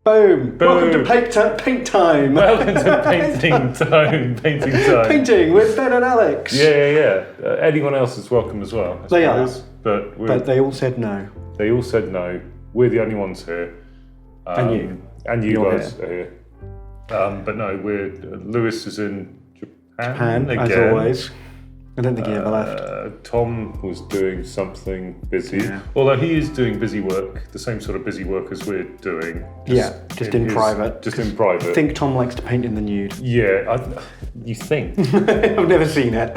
Boom. Boom. Welcome to paint time. Welcome to painting time. Painting with Ben and Alex. Yeah. Anyone else is welcome as well. They are. But they all said no. They all said no. We're the only ones here. And you You're guys are here. But no, Lewis is in Japan again. As always. I don't think he ever left. Tom was doing something busy. Yeah. Although he is doing busy work, the same sort of busy work as we're doing. Just in private. Just in private. I think Tom likes to paint in the nude. Yeah, you think? I've never seen it.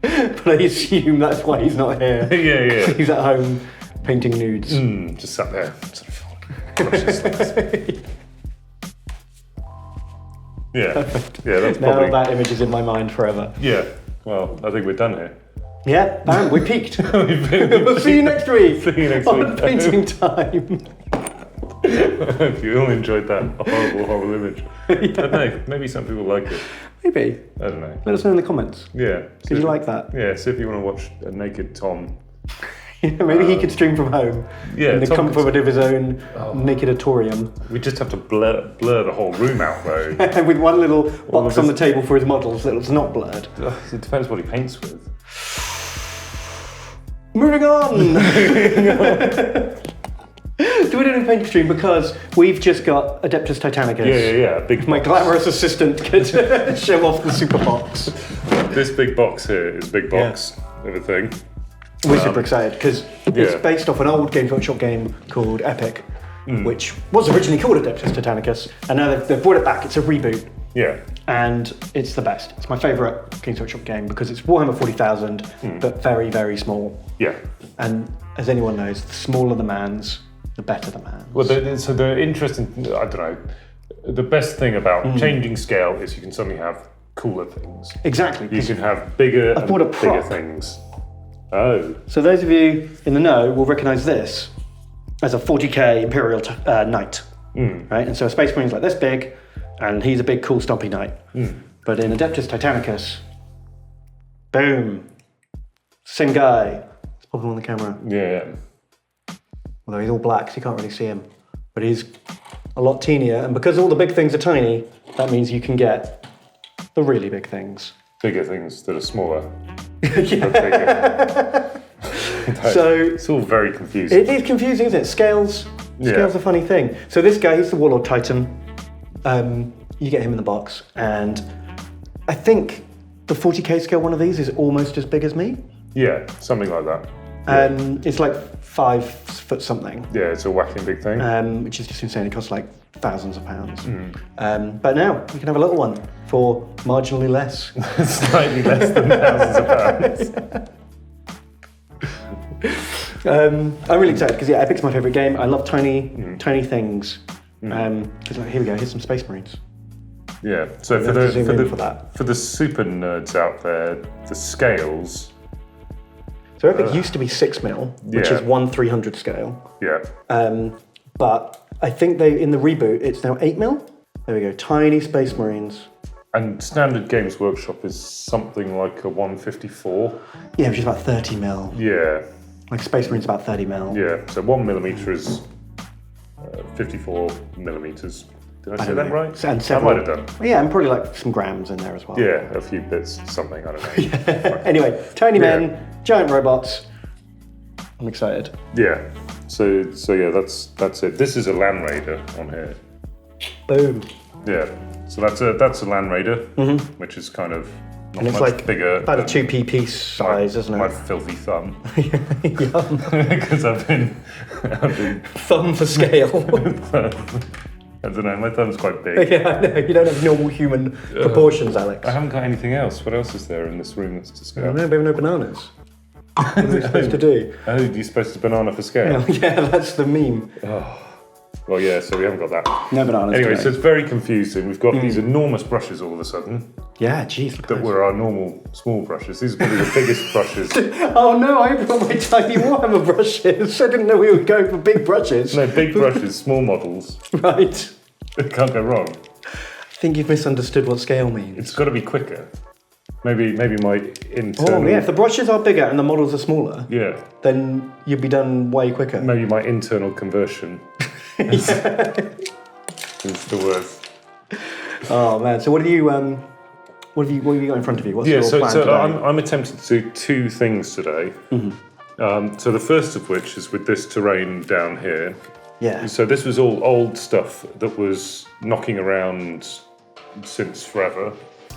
But I assume that's why he's not here. Yeah. He's at home painting nudes. Just sat there. Sort of brushes things. Yeah, that's now probably... that image is in my mind forever. Yeah, well, I think we're done here. Yeah, bam, we peaked. We'll see you next week. See you next on week. Painting Time. If you all enjoyed that horrible image. I don't know, maybe some people like it. Maybe. I don't know. Let us know in the comments. Yeah. Did you like that? Yeah, see if you want to watch a naked Tom. Maybe he could stream from home. Yeah, in the Tom comfort of his own naked-atorium. We just have to blur the whole room out though. With one little box on the table for his models that it's not blurred. It depends what he paints with. Moving on! Do we do a painting stream because we've just got Adeptus Titanicus. Yeah. Big My box. glamorous assistant could show off the super box. This big box here is big box of a thing. We're super excited because it's based off an old Games Workshop game called Epic, which was originally called Adeptus Titanicus, and now they've brought it back. It's a reboot. Yeah. And it's the best. It's my favourite Games Workshop game because it's Warhammer 40,000, but very, very small. Yeah. And as anyone knows, the smaller the mans, the better the mans. Well, so the interesting, I don't know, the best thing about changing scale is you can suddenly have cooler things. Exactly. You can have bigger and bought a bigger prop. things. Oh. So those of you in the know will recognise this as a 40k Imperial Knight, right? And so a Space Marine's like this big, and he's a big, cool, stompy knight. But in Adeptus Titanicus, boom, same guy. Let's pop him on the camera. Yeah. Although he's all black, so you can't really see him. But he's a lot teenier, and because all the big things are tiny, that means you can get the really big things. Bigger things that are smaller. So it's all very confusing. it is confusing, isn't it? Scales a funny thing. So this guy, he's the Warlord Titan. You get him in the box, and I think the 40k scale one of these is almost as big as me. Yeah, something like that. It's like 5 foot something. Yeah, it's a whacking big thing. Which is just insane. It costs like thousands of pounds. But now we can have a little one for marginally less. Slightly less than thousands of pounds. I'm really excited because Epic's my favourite game. I love tiny things. Here we go. Here's some Space Marines. Yeah. So for the super nerds out there, the scales. So Epic used to be 6mm, which is 1/300 scale. Yeah. But I think in the reboot it's now 8mm. There we go. Tiny Space Marines. And standard Games Workshop is something like a 154. Yeah, which is about 30mm. Yeah. Like Space Marine's about 30mm. Yeah. So 1mm is 54mm. Did I say that right? And I might have done. Yeah, and probably like some grams in there as well. Yeah, a few bits, something, I don't know. Anyway, tiny men, giant robots. I'm excited. Yeah. So yeah, that's it. This is a Land Raider on here. Boom. Yeah. So that's a Land Raider, which is kind of not And it's much like bigger. about a 2p piece size, isn't it? My filthy thumb. Yum. Because I've been Thumb for scale. I don't know, my thumb's quite big. Yeah, I know. You don't have normal human proportions, Alex. I haven't got anything else. What else is there in this room that's to I scale? don't know, we have no bananas. What are we supposed to do? Oh, you're supposed to banana for scale? Yeah, that's the meme. Well, yeah, so we haven't got that. No bananas Anyway, today. so it's very confusing. We've got these enormous brushes all of a sudden Yeah, geez, look at that this. were our normal small brushes. These are probably the biggest brushes. Oh no, I brought my tiny Warhammer brushes. I didn't know we were going for big brushes. No, big brushes, small models. Right. It can't go wrong. I think you've misunderstood what scale means. It's got to be quicker. Maybe my internal... Oh yeah, if the brushes are bigger and the models are smaller, Yeah. then you'd be done way quicker. Maybe my internal conversion It's the worst. Oh man! So what have you got in front of you? What's your plan today? I'm attempting to do two things today. So the first of which is with this terrain down here. Yeah. So this was all old stuff that was knocking around since forever.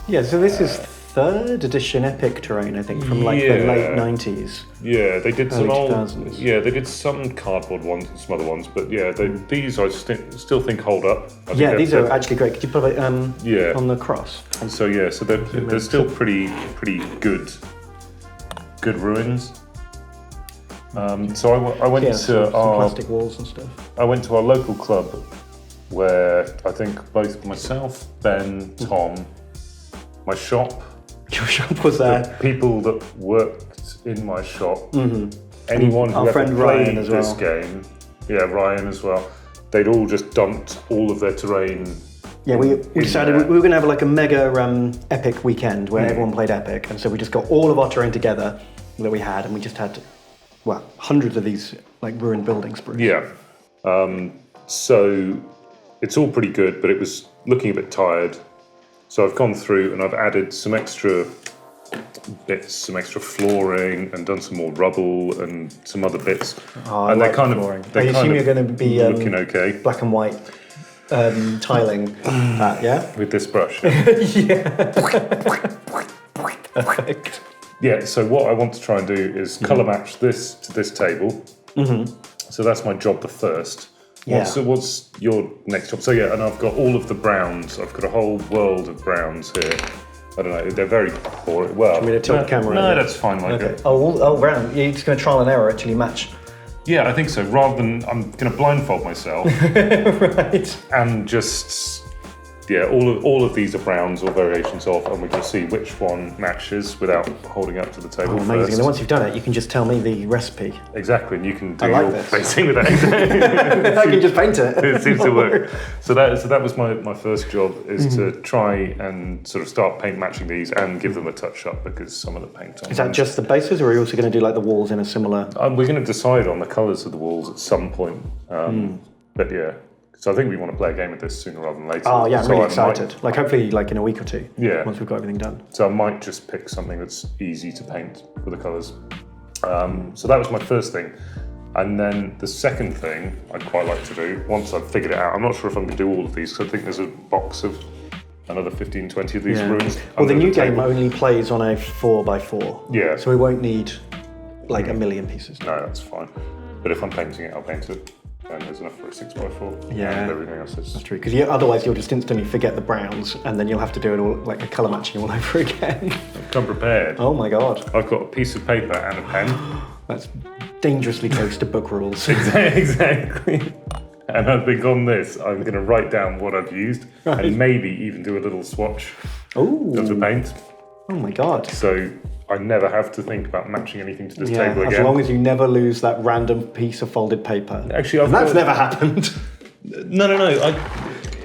Yeah. So this is 3rd edition epic terrain, I think, from the late 90s. Yeah, they did some Early old. 2000s. Yeah, they did some cardboard ones and some other ones, but yeah, these I still think hold up. I think These are actually great. Could you put it on the cross? So they're still pretty good ruins. So I went to some our plastic walls and stuff. I went to our local club where I think both myself, Ben, Tom, my shop. Your shop was there. The people that worked in my shop, anyone who ever friend played Ryan as this well. game, Ryan as well, they'd all just dumped all of their terrain. Yeah, we decided we were going to have like a mega epic weekend where everyone played epic, and so we just got all of our terrain together that we had, and we just had, hundreds of these like ruined buildings. Bruce. Yeah. So it's all pretty good, but it was looking a bit tired. So I've gone through and I've added some extra bits, some extra flooring, and done some more rubble and some other bits. Oh, and they're kind of. I assume you're going to be looking okay black and white tiling that, yeah? with this brush. Perfect. Yeah. So what I want to try and do is colour match this to this table. So that's my job, the first. Yeah. What's your next job? So and I've got all of the browns. I've got a whole world of browns here. I don't know, they're very boring. Well, Want me to tilt the camera? No, that's fine. Okay. Oh, round. You're just going to trial and error actually match. Yeah, I think so. Rather than I'm going to blindfold myself, Right. and just all of these are browns or variations of, and we can see which one matches without holding up to the table. Amazing. First. And then once you've done it, you can just tell me the recipe. Exactly, and you can do like your this. painting with that. I can just paint it. It seems to work. So that was my first job, is to try and sort of start paint matching these and give them a touch up, because some of the paint on Is that just the bases, or are you also going to do like the walls in a similar? we're going to decide on the colours of the walls at some point. But yeah, so I think we want to play a game of this sooner rather than later. Oh yeah, I'm So really I excited. Like hopefully like in a week or two. Yeah. Once we've got everything done. So I might just pick something that's easy to paint with the colours. So that was my first thing. And then the second thing I'd quite like to do, once I've figured it out, I'm not sure if I'm going to do all of these, because I think there's a box of another 15, 20 of these runes. Well, the under new game table. only plays on a 4x4. Yeah. So we won't need like a million pieces. No, that's fine. But if I'm painting it, I'll paint it. And there's enough for a 6x4. Yeah. And everything else is... True, because otherwise you'll just instantly forget the browns, and then you'll have to do it all like a colour matching all over again. I've come prepared. Oh my god. I've got a piece of paper and a pen. That's dangerously close to book rules. Exactly. And I think on this, I'm going to write down what I've used, and maybe even do a little swatch Ooh. of the paint. Oh my god. So I never have to think about matching anything to this table as again. long as you never lose that random piece of folded paper. Actually, and that's never happened. No.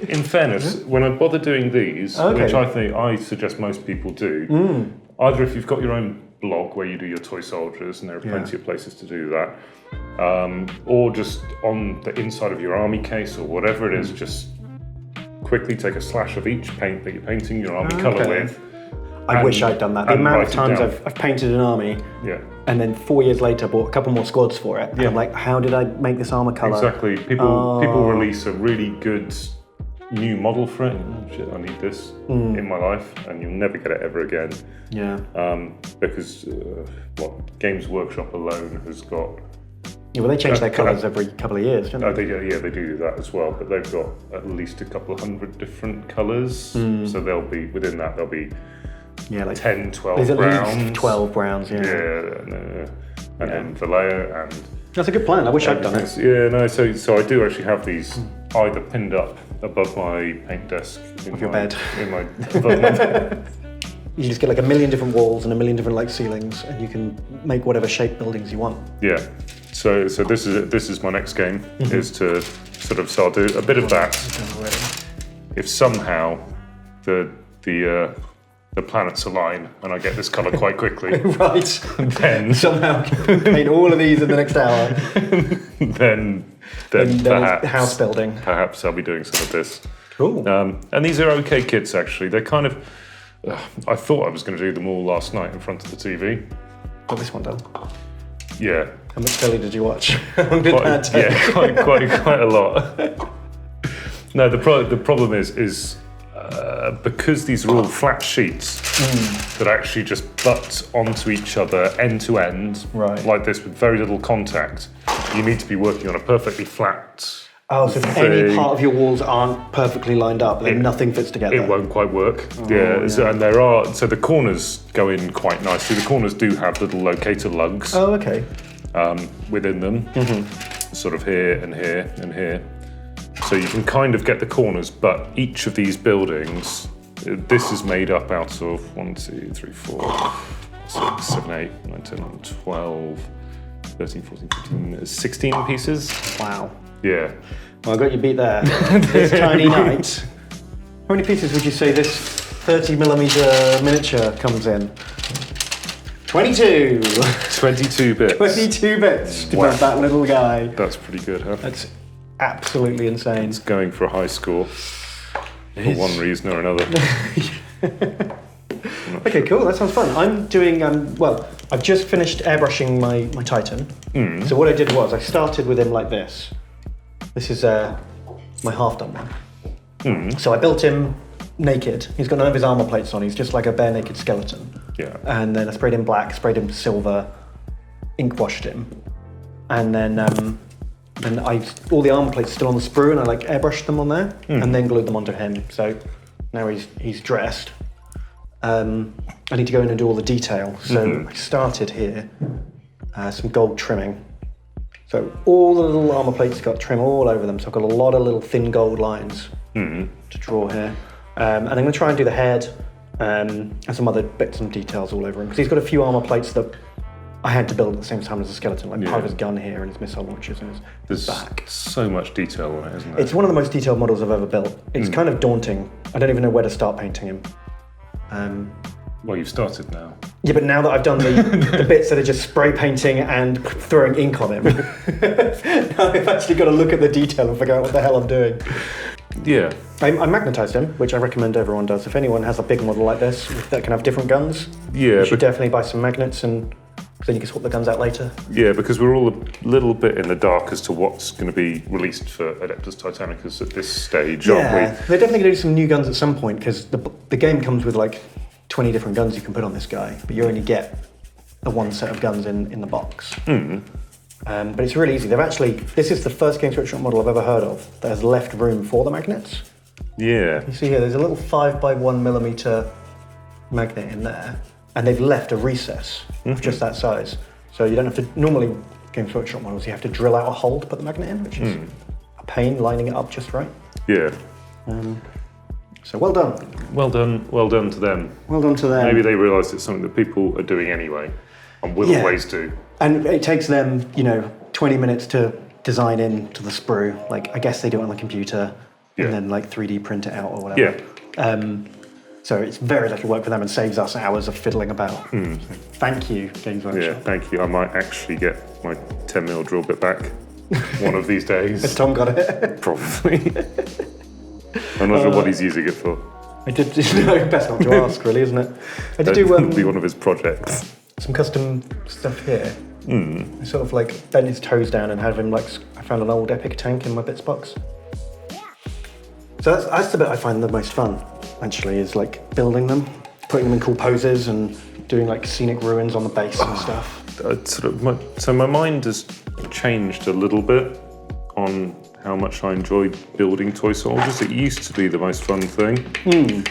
In fairness, when I bother doing these, which I suggest most people do, either if you've got your own blog where you do your toy soldiers, and there are plenty of places to do that, or just on the inside of your army case or whatever it is, just quickly take a slash of each paint that you're painting your army colour with. I wish I'd done that. The amount of times I've painted an army, and then 4 years later bought a couple more squads for it. And I'm like, how did I make this armour colour? Exactly. People release a really good new model for it. Oh, shit, I need this in my life, and you'll never get it ever again. Yeah. Because Games Workshop alone has got. Yeah, well, they change their colours every couple of years, don't they? They do that as well. But they've got at least a couple of hundred different colours. So there'll be like 10, 12 there's browns. At least 12 browns, and then Vallejo and... That's a good plan. I wish I'd done it. Yeah, no, so I do actually have these either pinned up above my paint desk. Your bed. Above my bed. You just get like a million different walls and a million different like ceilings, and you can make whatever shape buildings you want. Yeah. So this is my next game, is to so I'll do a bit of that. If somehow the planets align and I get this colour quite quickly, right? Then somehow paint all of these in the next hour. then perhaps house building. Perhaps I'll be doing some of this. Cool. And these are okay kits, actually. They're kind of... I thought I was going to do them all last night in front of the TV. Got this one done. Yeah. How much telly did you watch? How long did that take? Yeah, quite a lot. No, the problem is because these are all flat sheets that actually just butt onto each other end to end, right, like this with very little contact. You need to be working on a perfectly flat. Oh, so if any part of your walls aren't perfectly lined up, then nothing fits together. It won't quite work. Yeah. So, and so the corners go in quite nicely. The corners do have little locator lugs. Oh, okay. Within them, sort of here and here and here. So you can kind of get the corners, but each of these buildings, this is made up out of 1, 2, 3, 4, 6, 7, 8, 9, 10, 12, 13, 14, 15, 16 pieces. Wow. Yeah. Well, I got you beat there. This tiny knight. How many pieces would you say this 30mm miniature comes in? 22! 22 bits. 22 bits to build that little guy. That's pretty good, huh? That's absolutely insane. It's going for a high score for one reason or another. Okay, cool. That sounds fun. I'm doing, I've just finished airbrushing my Titan. So what I did was I started with him like this. This is my half-done one. So I built him naked. He's got none of his armor plates on. He's just like a bare naked skeleton. Yeah. And then I sprayed him black, sprayed him silver, ink washed him, and then all the armor plates still on the sprue, and I like airbrushed them on there, and then glued them onto him. So now he's dressed. I need to go in and do all the detail. So I started here, some gold trimming. So all the little armor plates got trim all over them. So I've got a lot of little thin gold lines to draw here, and I'm going to try and do the head. And some other bits and details all over him, because he's got a few armor plates that I had to build at the same time as the skeleton, like part of his gun here and his missile launchers and his back. So much detail on it, isn't there? It's one of the most detailed models I've ever built. It's kind of daunting. I don't even know where to start painting him. Well, you've started now. Yeah, but now that I've done the bits that are just spray painting and throwing ink on him, now I've actually got to look at the detail and figure out what the hell I'm doing. Yeah. I magnetised him, which I recommend everyone does. If anyone has a big model like this that can have different guns, you should definitely buy some magnets, and then you can swap the guns out later. Yeah, because we're all a little bit in the dark as to what's going to be released for Adeptus Titanicus at this stage, aren't we? They're definitely going to do some new guns at some point, because the game comes with like 20 different guns you can put on this guy, but you only get the one set of guns in the box. But it's really easy. This is the first Games Workshop model I've ever heard of that has left room for the magnets. Yeah. You see here, there's a little 5x1mm magnet in there, and they've left a recess of just that size. So you don't have to, normally Games Workshop models, you have to drill out a hole to put the magnet in, which is a pain, lining it up just right. Yeah. So well done. Well done to them. Well done to them. Maybe they realised it's something that people are doing anyway, and will always do. And it takes them, 20 minutes to design into the sprue. Like, I guess they do it on the computer, and then like 3D print it out or whatever. Yeah. So it's very little work for them and saves us hours of fiddling about. So thank you, Games Workshop. Yeah, thank you. I might actually get my 10mm drill bit back one of these days. Has Tom got it? Probably. I'm not sure what he's using it for. I did. No, best not to ask, really, isn't it? I did do be one of his projects. Some custom stuff here. I sort of like bent his toes down and had him I found an old Epic tank in my bits box. So that's the bit I find the most fun, actually, is like building them, putting them in cool poses and doing like scenic ruins on the base and stuff. So my mind has changed a little bit on how much I enjoy building toy soldiers. It used to be the most fun thing.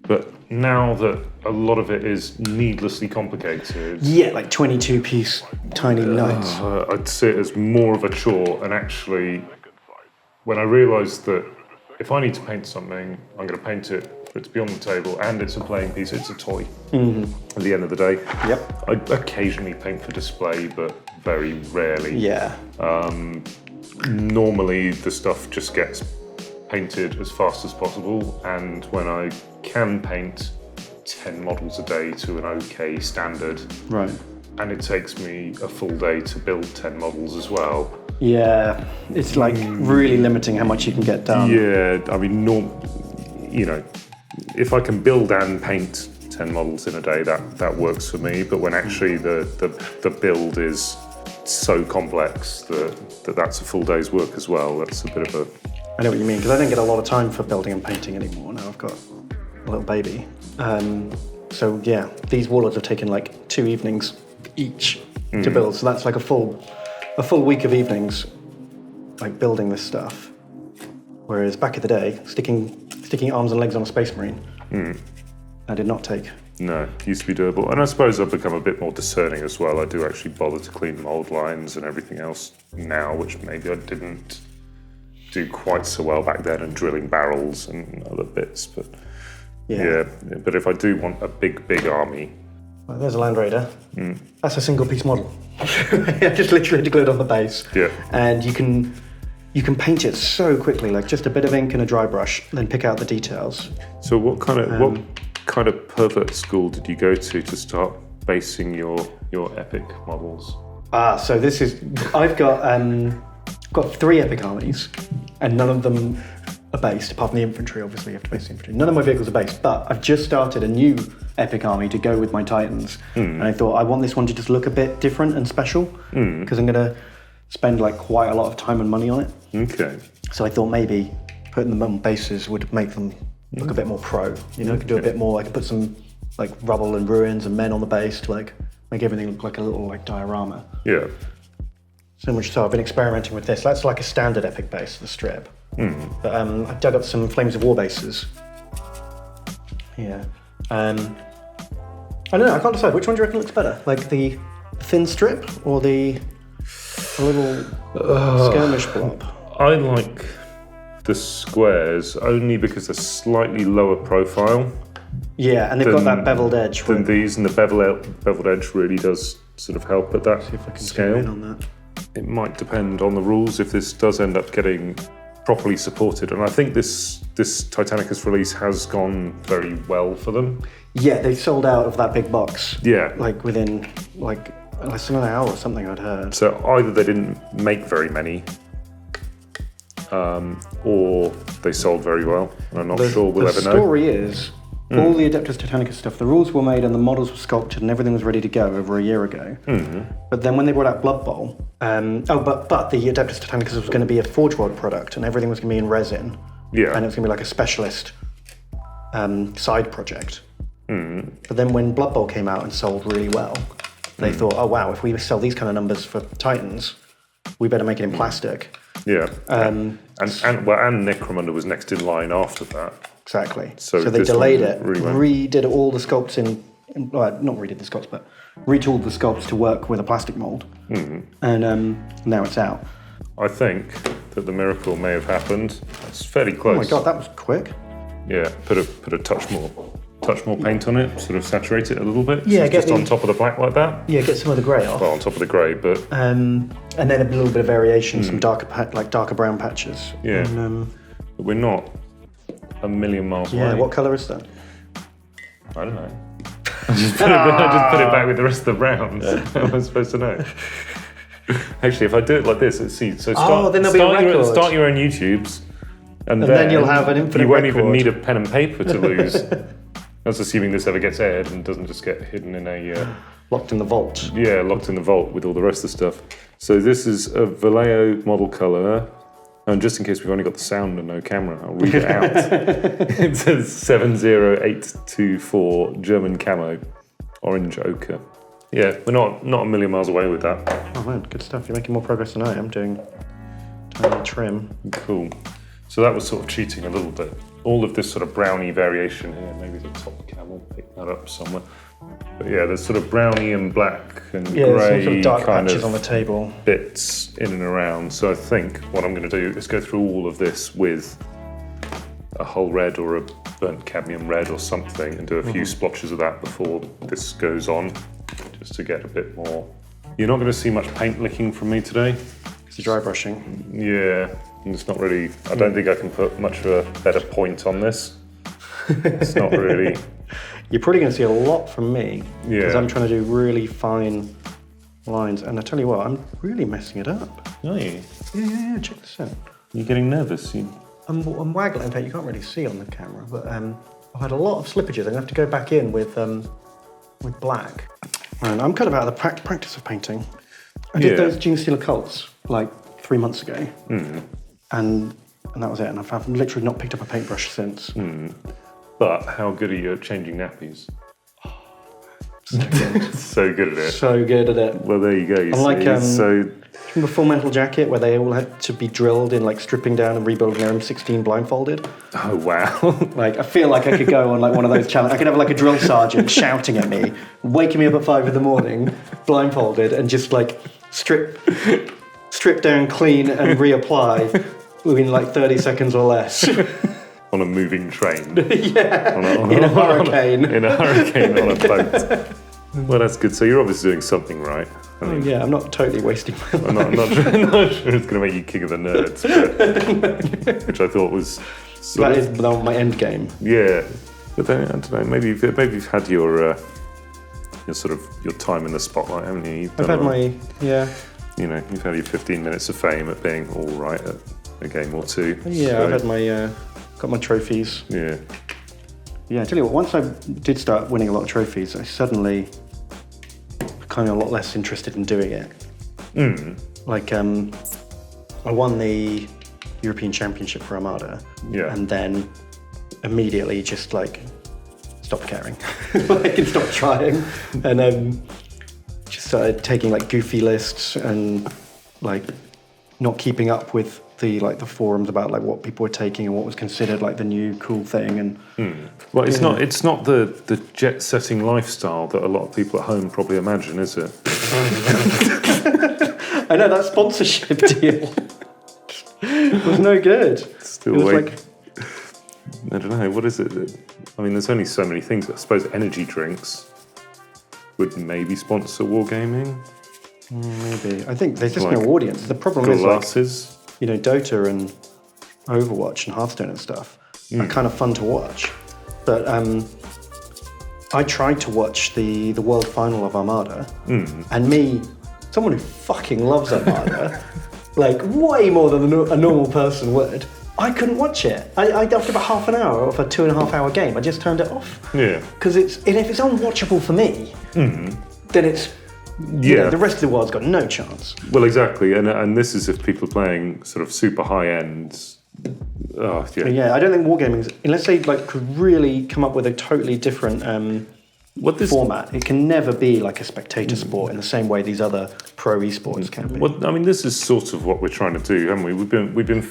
But now that a lot of it is needlessly complicated. Yeah, like 22-piece tiny knights. I'd see it as more of a chore, and actually, when I realised that if I need to paint something, I'm going to paint it for it to be on the table, and it's a playing piece, it's a toy. At the end of the day. Yep. I occasionally paint for display, but very rarely. Yeah. Normally, the stuff just gets painted as fast as possible, and when I can paint 10 models a day to an okay standard, right, and it takes me a full day to build 10 models as well, Yeah, it's like really limiting how much you can get done. Yeah, I mean, if I can build and paint 10 models in a day, that works for me. But when actually the build is so complex that's a full day's work as well, that's a bit of a... I know what you mean, because I don't get a lot of time for building and painting anymore. Now I've got a little baby. So yeah, these warlords have taken like 2 evenings each to build. So that's like a full week of evenings, like building this stuff. Whereas back in the day, sticking arms and legs on a Space Marine, that did not take. No, it used to be doable. And I suppose I've become a bit more discerning as well. I do actually bother to clean mould lines and everything else now, which maybe I didn't do quite so well back then, and drilling barrels and other bits. But yeah, but if I do want a big army... Well, there's a Land Raider. That's a single piece model. I just literally glued on the base. Yeah. And you can paint it so quickly, like just a bit of ink and a dry brush, then pick out the details. So what kind of pervert school did you go to start basing your epic models? So this is... I've got 3 epic armies, and none of them are based, apart from the infantry. Obviously you have to base the infantry. None of my vehicles are based, but I've just started a new epic army to go with my Titans, and I thought I want this one to just look a bit different and special, because I'm going to spend like quite a lot of time and money on it. Okay. So I thought maybe putting them on bases would make them look a bit more pro. You know, I could do a bit more. I could put some like rubble and ruins and men on the base to like make everything look like a little like diorama. Yeah. So much so I've been experimenting with this. That's like a standard epic base, the strip. But I dug up some Flames of War bases. Yeah. I don't know, I can't decide. Which one do you reckon looks better? Like the thin strip or the little skirmish blob? I like the squares only because they're slightly lower profile. Yeah, and they've got that beveled edge. Than these, and the beveled edge really does sort of help at that See if I can scale. zoom in on that. It might depend on the rules if this does end up getting properly supported, and I think this Titanicus release has gone very well for them. Yeah, they sold out of that big box. Yeah. Like within like less than an hour or something, I'd heard. So either they didn't make very many, or they sold very well. I'm not sure we'll ever know. The story is, all the Adeptus Titanicus stuff, the rules were made and the models were sculpted and everything was ready to go over a year ago. But then when they brought out Blood Bowl, but the Adeptus Titanicus was going to be a Forge World product and everything was going to be in resin. Yeah. And it was going to be like a specialist side project. But then when Blood Bowl came out and sold really well, they thought, oh wow, if we sell these kind of numbers for Titans, we better make it in plastic. Yeah. And Necromunda was next in line after that. Exactly. So they delayed it, really redid all the sculpts not redid the sculpts, but retooled the sculpts to work with a plastic mold. And now it's out. I think that the miracle may have happened. It's fairly close. Oh my god, that was quick. Yeah, put a touch more paint on it, sort of saturate it a little bit. Yeah, so just on top of the black like that. Yeah, get some of the grey off. Well, on top of the grey, but and then a little bit of variation, some darker brown patches. Yeah, and, but we're not a million miles away. Yeah, what colour is that? I don't know. I just put it back with the rest of the browns. How am I supposed to know? Actually, if I do it like this, let's see. So then there'll be a record. Start your own YouTubes, and then you'll have an infinite You won't record. even need a pen and paper to lose. That's assuming this ever gets aired and doesn't just get hidden in a... locked in the vault. Yeah, locked in the vault with all the rest of the stuff. So this is a Vallejo model colour. And just in case we've only got the sound and no camera, I'll read it out. It says 70824 German camo, orange ochre. Yeah, we're not a million miles away with that. Oh man, good stuff. You're making more progress than I am doing tiny trim. Cool. So that was sort of cheating a little bit. All of this sort of brownie variation here, maybe the top camel, pick that up somewhere. But yeah, there's sort of brownie and black and grey some sort of dark kind patches of on the table. bits in and around. So I think what I'm going to do is go through all of this with a whole red or a burnt cadmium red or something and do a few splotches of that before this goes on, just to get a bit more. You're not going to see much paint licking from me today. It's the dry brushing. Yeah, it's not really, I don't think I can put much of a better point on this. It's not really... You're probably going to see a lot from me, because Yeah. I'm trying to do really fine lines, and I tell you what, I'm really messing it up. Are you? Yeah, check this out. You're getting nervous. I'm waggling. In fact, you can't really see on the camera, but I've had a lot of slippages. I'm going to have to go back in with black. And I'm kind of out of the practice of painting. I did those Gene Steel Occults like 3 months ago, and that was it. And I've literally not picked up a paintbrush since. But how good are you at changing nappies? So good. So good at it. So good at it. Well, there you go. You I'm see. From the Full Metal Jacket, where they all had to be drilled in like stripping down and rebuilding their M16 blindfolded. Oh wow! Like I feel like I could go on like one of those challenges. I could have like a drill sergeant shouting at me, waking me up at 5 a.m, blindfolded, and just like strip down, clean, and reapply within like 30 seconds or less. On a moving train. Yeah. In a hurricane. In a hurricane on a boat. Well, that's good. So you're obviously doing something right. I mean, yeah, I'm not totally wasting my life. I'm not sure it's going to make you king of the nerds, but, which I thought was that is my end game. Yeah, but then, I don't know. Maybe you've had your sort of your time in the spotlight, haven't you? I've had my you've had your 15 minutes of fame at being all right at a game or two. Yeah, so. I've had my got my trophies. Yeah. Yeah, I tell you what, once I did start winning a lot of trophies, I suddenly became a lot less interested in doing it. Like, I won the European Championship for Armada, and then immediately just like stopped caring, and stopped trying, and just started taking like goofy lists and like not keeping up with the forums about like what people were taking and what was considered like the new cool thing. And well, it's not the jet setting lifestyle that a lot of people at home probably imagine, is it? I know that sponsorship deal was no good. Still I don't know, what is it? I mean, there's only so many things. I suppose energy drinks would maybe sponsor wargaming. Maybe. I think there's just no audience. The problem is like, Dota and Overwatch and Hearthstone and stuff are kind of fun to watch. But I tried to watch the world final of Armada, and me, someone who fucking loves Armada, like way more than a normal person would, I couldn't watch it. After about half an hour of a 2.5 hour game, I just turned it off. Yeah. Because if it's unwatchable for me, then it's the rest of the world's got no chance. Well, exactly, and this is if people are playing sort of super high end. Oh yeah. I don't think wargaming, unless they like could really come up with a totally different format, it can never be like a spectator sport in the same way these other pro esports can be. Well, I mean, this is sort of what we're trying to do, haven't we? We've been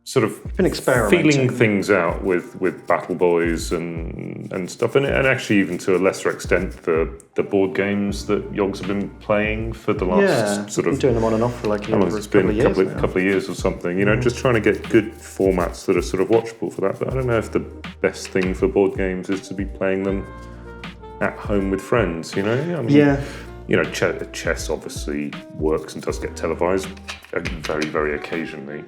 sort of experimenting, feeling things out with Battle Boys and stuff, and actually even to a lesser extent the board games that Yogs have been playing for the last sort of doing them on and off for like a couple of years or something. Just trying to get good formats that are sort of watchable for that. But I don't know if the best thing for board games is to be playing them at home with friends. Chess obviously works and does get televised very, very occasionally.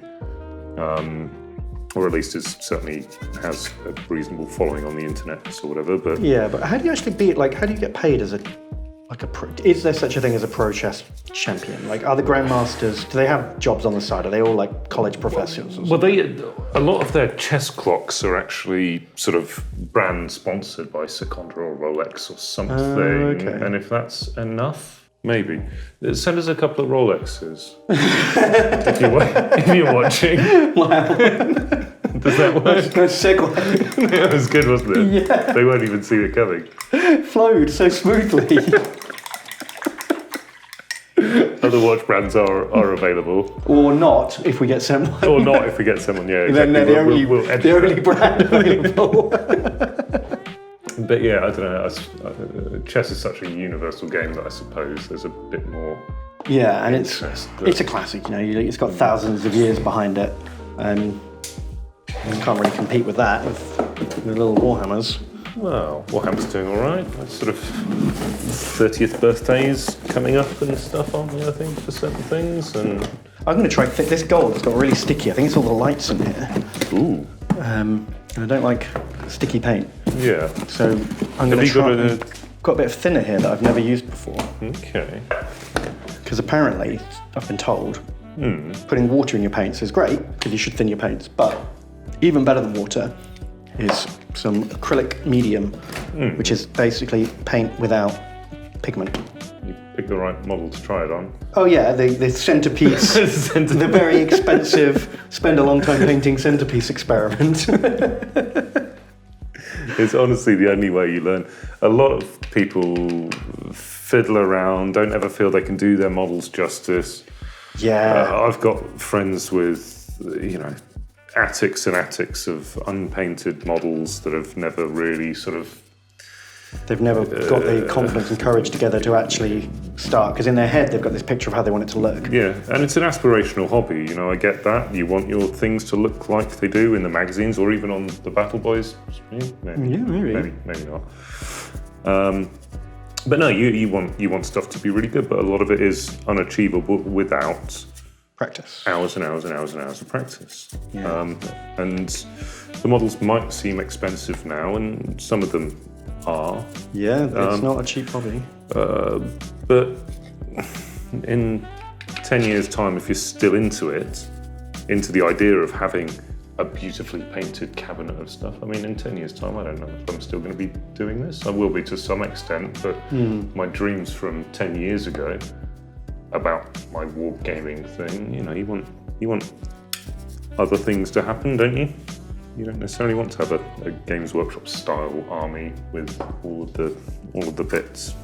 Or at least certainly has a reasonable following on the internet or whatever. But how do you actually beat? Like, how do you get paid as a pro? Is there such a thing as a pro chess champion? Like, are the grandmasters? Do they have jobs on the side? Are they all like college professors? Well, a lot of their chess clocks are actually sort of brand sponsored by Seconda or Rolex or something. Okay. And if that's enough. Maybe. Send us a couple of Rolexes. if you're watching. Wow. Does that work? That's a good segue. That was good, wasn't it? Yeah. They won't even see it coming. Flowed so smoothly. Other watch brands are available. Or not, if we get someone. Or not, if we get someone, yeah. Exactly. Then they're the only brand available. But yeah, I don't know. Chess is such a universal game that I suppose there's a bit more. Yeah, and it's a classic. It's got thousands of years behind it, and you can't really compete with that with the little Warhammers. Well, Warhammer's doing all right. Sort of 30th birthdays coming up and stuff, aren't they? I think for certain things. And I'm going to try this gold. It's got really sticky. I think it's all the lights in here. Ooh. And I don't like sticky paint. Yeah. So I'm going to try. Got a bit of thinner here that I've never used before. Okay. Because apparently, I've been told, Putting water in your paints is great, because you should thin your paints, but even better than water is some acrylic medium, which is basically paint without pigment. You pick the right model to try it on. Oh yeah, the centerpiece, the very expensive, spend a long time painting centerpiece experiment. It's honestly the only way you learn. A lot of people fiddle around, don't ever feel they can do their models justice. Yeah. I've got friends with, attics and attics of unpainted models that have never really They've never got the confidence and courage together to actually start, because in their head they've got this picture of how they want it to look. Yeah, and it's an aspirational hobby, I get that. You want your things to look like they do in the magazines or even on the Battle Boys screen. Maybe not. But no, you want stuff to be really good, but a lot of it is unachievable without practice. Hours and hours and hours and hours of practice. Yeah. And the models might seem expensive now, and some of them are. Yeah, it's not a cheap hobby. But in 10 years' time, if you're still into the idea of having a beautifully painted cabinet of stuff, in 10 years' time, I don't know if I'm still going to be doing this. I will be to some extent, but my dreams from 10 years ago about my war gaming thing, you want other things to happen, don't you? You don't necessarily want to have a Games Workshop style army with all of the bits.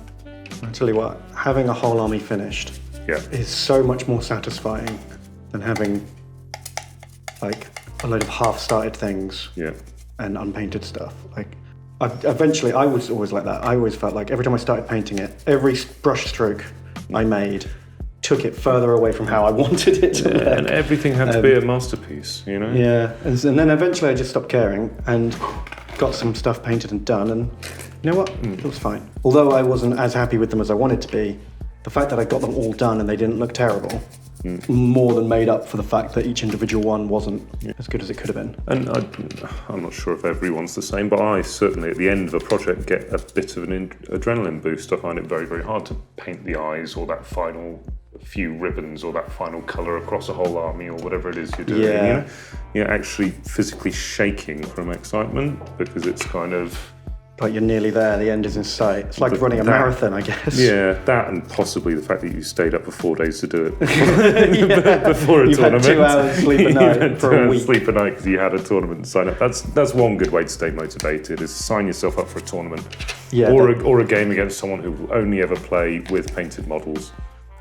I tell you what, having a whole army finished is so much more satisfying than having a load of half-started things and unpainted stuff. I was always like that. I always felt like every time I started painting it, every brush stroke I made took it further away from how I wanted it to look. And everything had to be a masterpiece, Yeah, and then eventually I just stopped caring and got some stuff painted and done, and you know what? It was fine. Although I wasn't as happy with them as I wanted to be, the fact that I got them all done and they didn't look terrible more than made up for the fact that each individual one wasn't as good as it could have been. And I'm not sure if everyone's the same, but I certainly at the end of a project get a bit of an adrenaline boost. I find it very, very hard to paint the eyes or that final few ribbons or that final colour across a whole army or whatever it is you're doing. Yeah. You're actually physically shaking from excitement because it's kind of... Like you're nearly there, the end is in sight. It's like running a marathon, I guess. Yeah, that and possibly the fact that you stayed up for 4 days to do it before a tournament. You've had 2 hours sleep a night for a week. Sleep a night because you had a tournament to sign up. That's one good way to stay motivated, is sign yourself up for a tournament. Yeah, or a game against someone who will only ever play with painted models.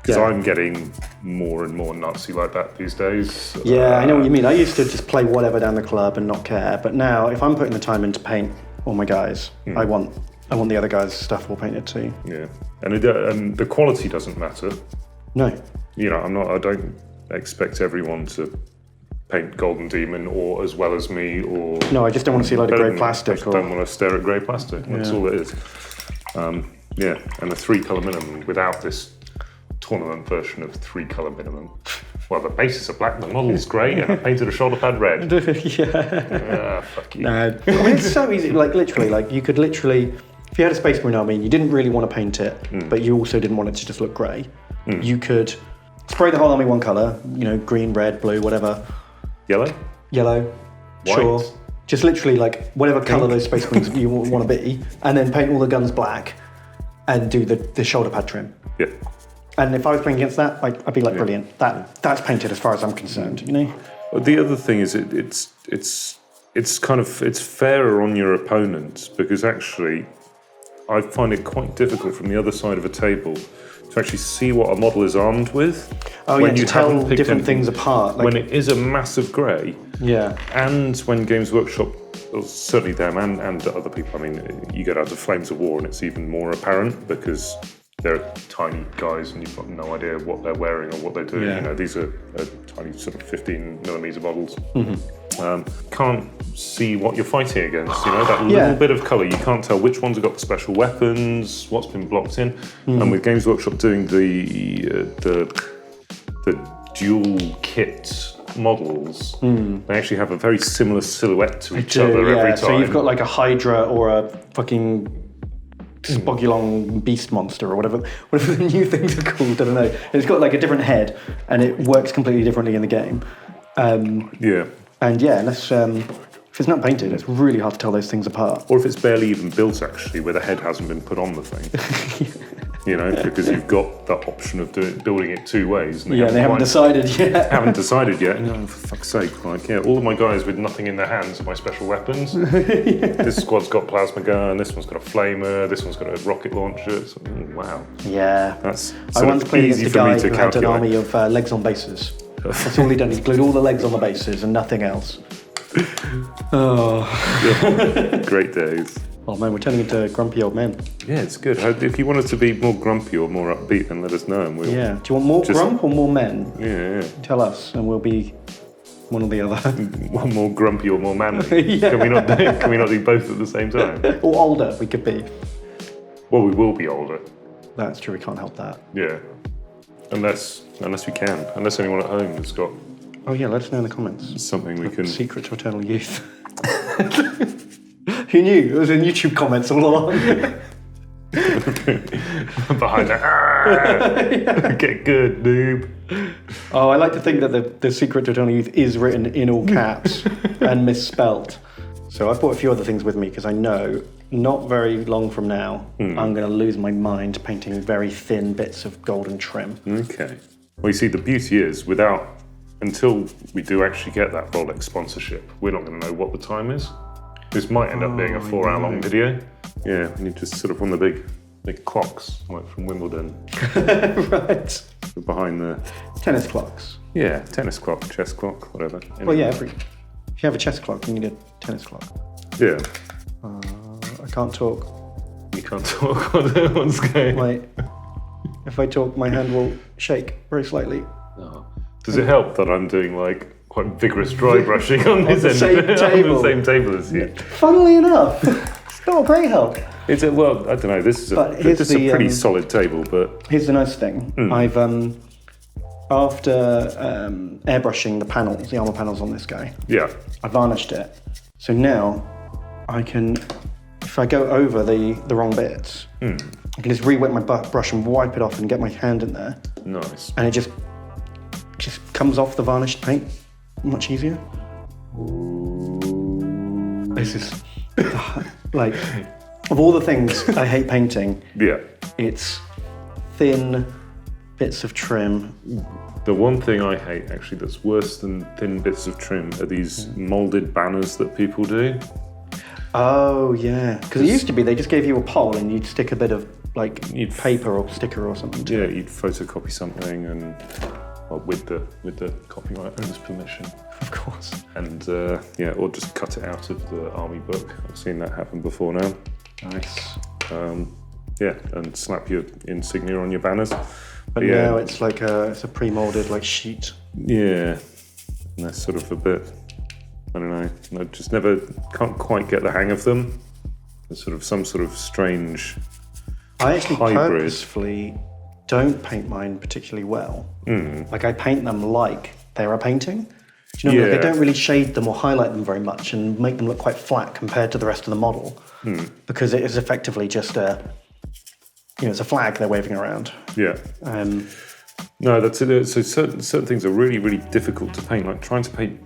Because I'm getting more and more Nazi like that these days. Yeah, I know what you mean. I used to just play whatever down the club and not care. But now, if I'm putting the time in to paint all my guys, I want the other guys' stuff all painted too. Yeah, and the quality doesn't matter. No. I don't expect everyone to paint Golden Demon or as well as me or... No, I just don't want to see a load of grey plastic. I don't want to stare at grey plastic. That's all it is. And a 3-colour minimum without this tournament version of 3-colour minimum. Well, the bases are black, the model's grey, and I painted a shoulder pad red. Fuck you. No. It's so easy. You could literally, if you had a Space Marine army and you didn't really want to paint it, but you also didn't want it to just look grey, you could spray the whole army one colour, green, red, blue, whatever. Yellow, white. Sure. Just literally whatever colour those Space Marines you want to be, and then paint all the guns black and do the shoulder pad trim. Yeah. And if I was playing against that, I'd be brilliant. That's painted as far as I'm concerned, The other thing is it's fairer on your opponent, because actually I find it quite difficult from the other side of a table to actually see what a model is armed with. Oh, when you tell different things apart. When it is a massive grey. Yeah. And when Games Workshop, well, certainly them and other people, you get out of Flames of War and it's even more apparent because they're tiny guys and you've got no idea what they're wearing or what they're doing. Yeah. These are tiny sort of 15mm models. Can't see what you're fighting against. That little bit of colour. You can't tell which ones have got the special weapons, what's been blocked in. And with Games Workshop doing the dual kit models, they actually have a very similar silhouette to each other every time. So you've got a Hydra or a fucking Spogulong beast monster or whatever the new things are called. I don't know. And it's got like a different head, and it works completely differently in the game. And yeah, unless if it's not painted, it's really hard to tell those things apart. Or if it's barely even built, actually, where the head hasn't been put on the thing. You know, because you've got that option of building it two ways. And they haven't decided yet. Haven't decided yet. No, for fuck's sake. Like, yeah, all of my guys with nothing in their hands are my special weapons. This squad's got plasma gun, this one's got a flamer, this one's got a rocket launcher. So, wow. Yeah. That's I once played against a guy who had an army of legs on bases. That's all he'd done. He glued all the legs on the bases and nothing else. Great days. Oh man, we're turning into grumpy old men. Yeah, it's good. If you want us to be more grumpy or more upbeat, then let us know. And do you want more grump or more men? Yeah. Tell us, and we'll be one or the other. One more grumpy or more manly. Can we not do both at the same time? Or older, we could be. Well, we will be older. That's true. We can't help that. Yeah. Unless we can. Unless anyone at home has got. Oh yeah, let us know in the comments. Something we can. Secret to eternal youth. Who knew? It was in YouTube comments all along. Behind that. Get good, noob. Oh, I like to think that the secret to eternal youth is written in all caps and misspelt. So I've brought a few other things with me because I know not very long from now I'm going to lose my mind painting very thin bits of golden trim. Okay. Well, you see, the beauty is until we do actually get that Rolex sponsorship, we're not going to know what the time is. This might end up being a 4-hour-long video. Yeah, and you just sort of on the big clocks, like from Wimbledon. Right. Behind the... Tennis clocks. Yeah, tennis clock, chess clock, whatever. Anyway. Well, yeah, if you have a chess clock, you need a tennis clock. Yeah. I can't talk. You can't talk on one's game. If I talk, my hand will shake very slightly. Oh. Does it help that I'm doing quite vigorous dry brushing on this end of it, on the same table as you? Funnily enough, it's not a great help. Well, I don't know. This is a pretty solid table, but here's the nice thing. I've after airbrushing the armor panels on this guy. Yeah. I varnished it, so now I can, if I go over the wrong bits, I can just re-wet my brush and wipe it off and get my hand in there. Nice. And it just comes off the varnished paint much easier. This is of all the things I hate painting, it's thin bits of trim. The one thing I hate actually that's worse than thin bits of trim are these molded banners that people do. Oh yeah, because it used to be they just gave you a pole and you'd stick a bit of paper or sticker or something. You'd photocopy something and. With the copyright owner's permission, of course, and or just cut it out of the army book. I've seen that happen before now. Nice. And slap your insignia on your banners. But now it's it's a pre-molded sheet. Yeah, and that's sort of a bit. I don't know. I just can't quite get the hang of them. There's some sort of strange. I actually hybrid. Purposefully don't paint mine particularly well. I paint them like they're a painting. Do you know what I mean? I don't really shade them or highlight them very much and make them look quite flat compared to the rest of the model because it is effectively just it's a flag they're waving around. Yeah. No, that's it. So certain things are really, really difficult to paint, like trying to paint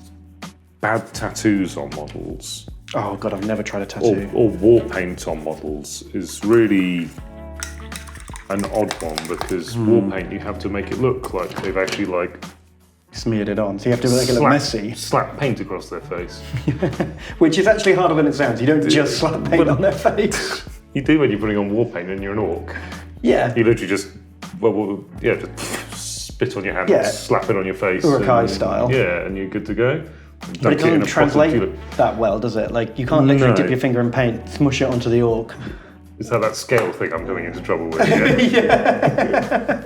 bad tattoos on models. Oh God, I've never tried a tattoo. Or war paint on models is really an odd one because war paint, you have to make it look like they've actually smeared it on, so you have to make it look messy. Slap paint across their face. Which is actually harder than it sounds. You don't just slap paint on their face. You do when you're putting on war paint and you're an orc. Yeah. You literally just, just spit on your hand and slap it on your face. Urukai style. Yeah, and you're good to go. But it doesn't translate that well, does it? You can't literally dip your finger in paint, smush it onto the orc. Is that scale thing I'm coming into trouble with? Yeah,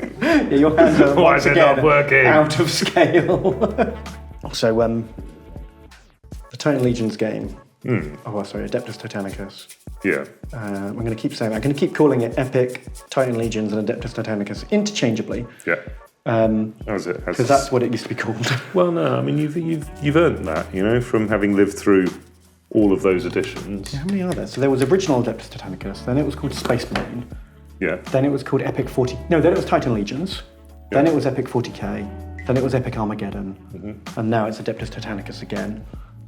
your hands are once again working? Out of scale. So, the Titan Legions game. Adeptus Titanicus. Yeah. I'm going to keep saying that. I'm going to keep calling it Epic, Titan Legions, and Adeptus Titanicus interchangeably. Yeah. Because that's what it used to be called. Well, no, I mean you've earned that, from having lived through all of those editions. How many are there? So there was original Adeptus Titanicus, then it was called Space Marine. Yeah. Then it was called Epic 40... No, then it was Titan Legions. Then it was Epic 40k. Then it was Epic Armageddon. And now it's Adeptus Titanicus again.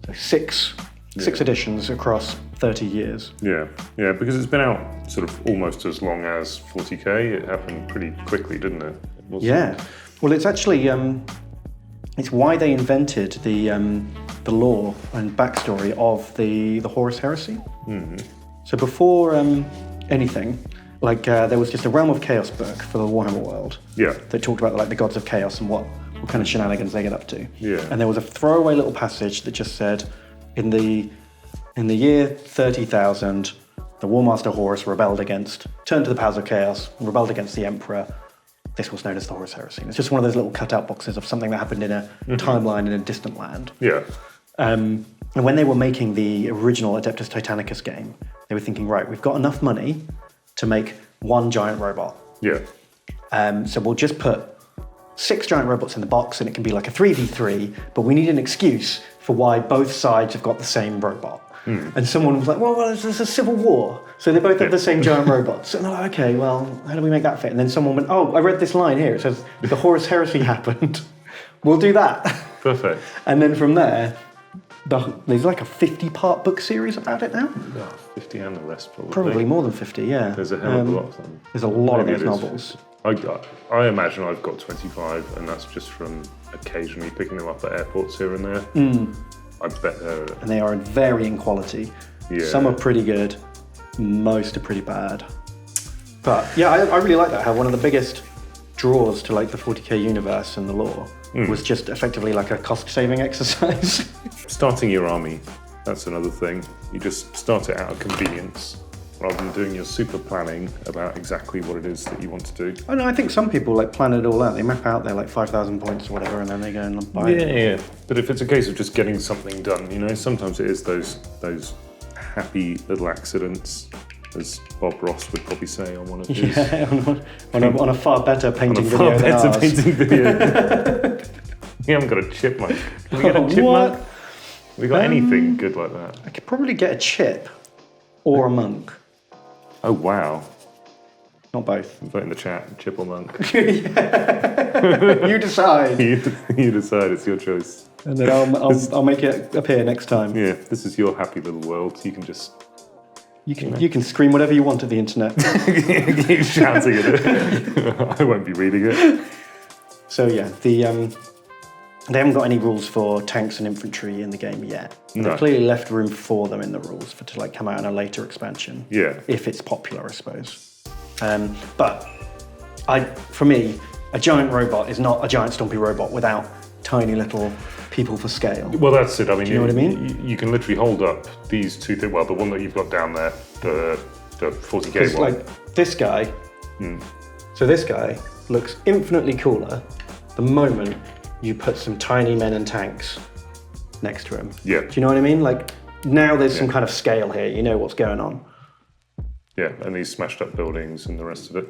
So six editions across 30 years. Yeah, because it's been out sort of almost as long as 40k. It happened pretty quickly, didn't it? Yeah. Well, it's actually... it's why they invented the lore and backstory of the Horus Heresy. So before anything... there was just a Realm of Chaos book for the Warhammer world that talked about the gods of chaos and what kind of shenanigans they get up to. Yeah. And there was a throwaway little passage that just said, in the year 30,000, the Warmaster Horus turned to the powers of chaos, and rebelled against the Emperor. This was known as the Horus Heresy. And it's just one of those little cutout boxes of something that happened in a timeline in a distant land. Yeah. And when they were making the original Adeptus Titanicus game, they were thinking, right, we've got enough money to make one giant robot. Yeah. So we'll just put 6 giant robots in the box and it can be like a 3v3, but we need an excuse for why both sides have got the same robot. And someone was like, well, there's a civil war, so they both have the same giant robots. And they're like, okay, well, how do we make that fit? And then someone went, oh, I read this line here. It says, the Horus Heresy happened. We'll do that. Perfect. And then from there, there's like a 50-part book series about it now. 50 and the rest, probably. Probably more than 50, yeah. There's a hell of a lot of them. There's a lot Maybe of those novels. I imagine I've got 25, and that's just from occasionally picking them up at airports here and there. I bet they're... And they are in varying quality. Yeah. Some are pretty good, most are pretty bad. But yeah, I really like that, how one of the biggest draws to the 40k universe and the lore was just effectively like a cost-saving exercise. Starting your army, that's another thing. You just start it out of convenience, rather than doing your super planning about exactly what it is that you want to do. Oh no, I think some people plan it all out. They map out their 5,000 points or whatever, and then they go and buy it. Yeah. But if it's a case of just getting something done, sometimes it is those happy little accidents, as Bob Ross would probably say on one of his... Yeah, on a far better painting video than ours. Painting video. We haven't got a chipmunk. Can we get a chipmunk? What? We got anything good like that? I could probably get a chip or a monk. Oh, wow. Not both. Vote in the chat, chip or monk. You decide. You decide, it's your choice. And then I'll make it appear next time. Yeah, this is your happy little world. You can just... You can scream whatever you want at the internet. Keep shouting at it. I won't be reading it. So yeah, they haven't got any rules for tanks and infantry in the game yet. No. They've clearly left room for them in the rules to come out in a later expansion. Yeah. If it's popular, I suppose. But for me, a giant robot is not a giant stompy robot without tiny little people for scale. Well, that's it. I mean, do you know what I mean? You can literally hold up these two things. Well, the one that you've got down there, the 40k one. This guy. So this guy looks infinitely cooler the moment you put some tiny men and tanks next to him. Yeah. Do you know what I mean? Now there's some kind of scale here. You know what's going on. Yeah, and these smashed up buildings and the rest of it.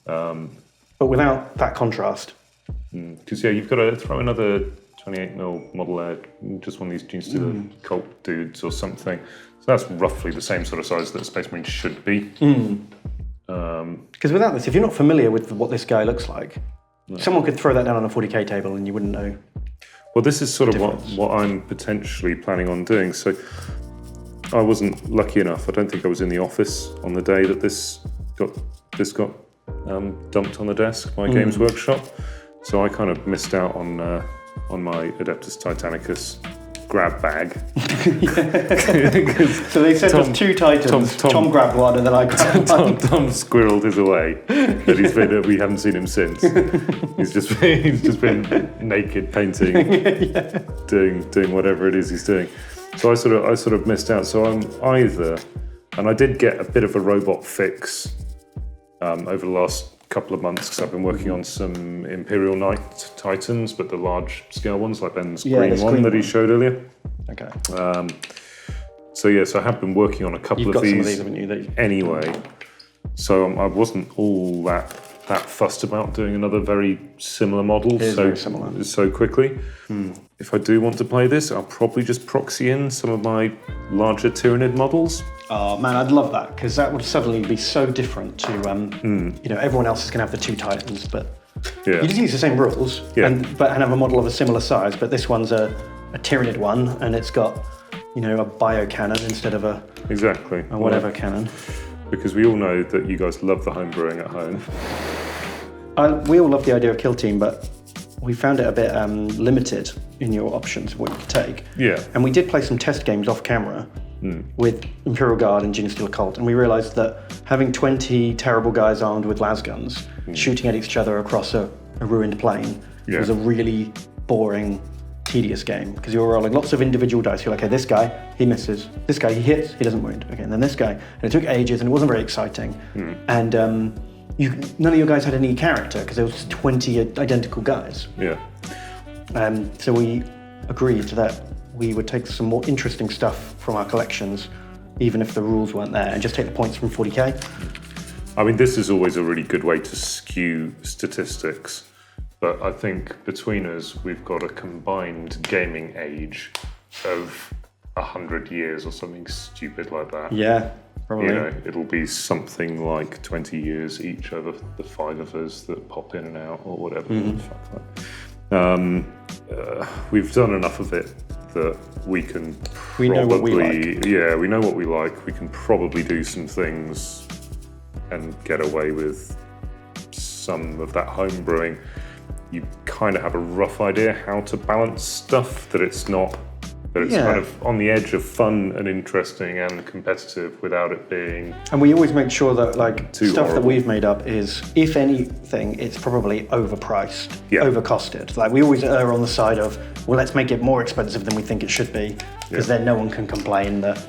But without that contrast. Because you've got to throw another 28mm model there, just one of these Gene Stealer cult dudes or something. So that's roughly the same sort of size that a Space Marine should be. Because without this, if you're not familiar with what this guy looks like, someone could throw that down on a 40k table and you wouldn't know. Well, this is sort of what I'm potentially planning on doing. So I wasn't lucky enough. I don't think I was in the office on the day that this got dumped on the desk by Games Workshop. So I kind of missed out on my Adeptus Titanicus grab bag. So they sent us 2 Titans. Tom grabbed one and then I grabbed one. Tom squirreled his away, but we haven't seen him since. He's just been naked painting, doing whatever it is he's doing. So I sort of missed out. So I'm either, and I did get a bit of a robot fix over the last couple of months because I've been working on some Imperial Knight Titans, but the large scale ones, like Ben's green one that he showed earlier. Okay. So I have been working on a couple of these, haven't you? anyway. So I wasn't all that that fussed about doing another very similar model so quickly. If I do want to play this, I'll probably just proxy in some of my larger Tyranid models. Oh man, I'd love that, because that would suddenly be so different to, everyone else is going to have the 2 Titans, but you just use the same rules, and have a model of a similar size, but this one's a Tyranid one, and it's got, a bio cannon instead of a whatever cannon. Because we all know that you guys love the homebrewing at home. We all love the idea of Kill Team, but we found it a bit limited in your options of what you could take. Yeah. And we did play some test games off camera with Imperial Guard and Genesteel Cult, and we realised that having 20 terrible guys armed with las guns shooting at each other across a ruined plain was a really boring, tedious game, because you were rolling lots of individual dice. You're like, okay, this guy, he misses. This guy, he hits, he doesn't wound. Okay, and then this guy. And it took ages, and it wasn't very exciting. And none of your guys had any character, because there was 20 identical guys. Yeah. So we agreed that we would take some more interesting stuff from our collections, even if the rules weren't there, and just take the points from 40k. I mean, this is always a really good way to skew statistics, but I think between us, we've got a combined gaming age of 100 years or something stupid like that. Yeah, probably. It'll be something like 20 years each over the 5 of us that pop in and out or whatever. We've done enough of it that we can probably... We know what we like. Yeah, we know what we like. We can probably do some things and get away with some of that home brewing. You kind of have a rough idea how to balance stuff, that it's kind of on the edge of fun and interesting and competitive without it being... And we always make sure that stuff horrible. that we've made up is, if anything, it's probably overpriced, overcosted. We always err on the side of, well, let's make it more expensive than we think it should be, because then no one can complain that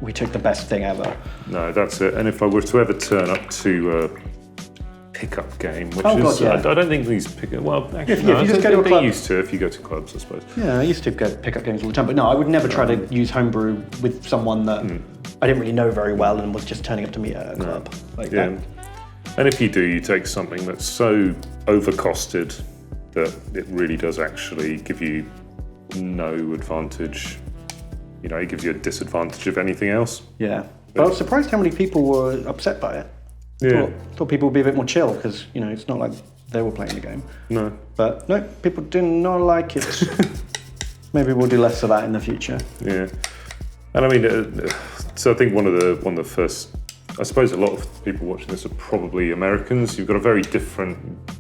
we took the best thing ever. No, that's it. And if I were to ever turn up to a pickup game, which I don't think these well, actually, if you just go to a club, used to if you go to clubs, I suppose. Yeah, I used to go pickup games all the time, but no, I would never try to use homebrew with someone that I didn't really know very well and was just turning up to meet at a club. That. And if you do, you take something that's so overcosted that it really does actually give you no advantage. It gives you a disadvantage of anything else. Yeah, but I was surprised how many people were upset by it. Yeah. Thought people would be a bit more chill, because it's not like they were playing the game. No. But no, people did not like it. Maybe we'll do less of that in the future. Yeah. And I mean, so I think one of the first, I suppose a lot of people watching this are probably Americans. You've got a very different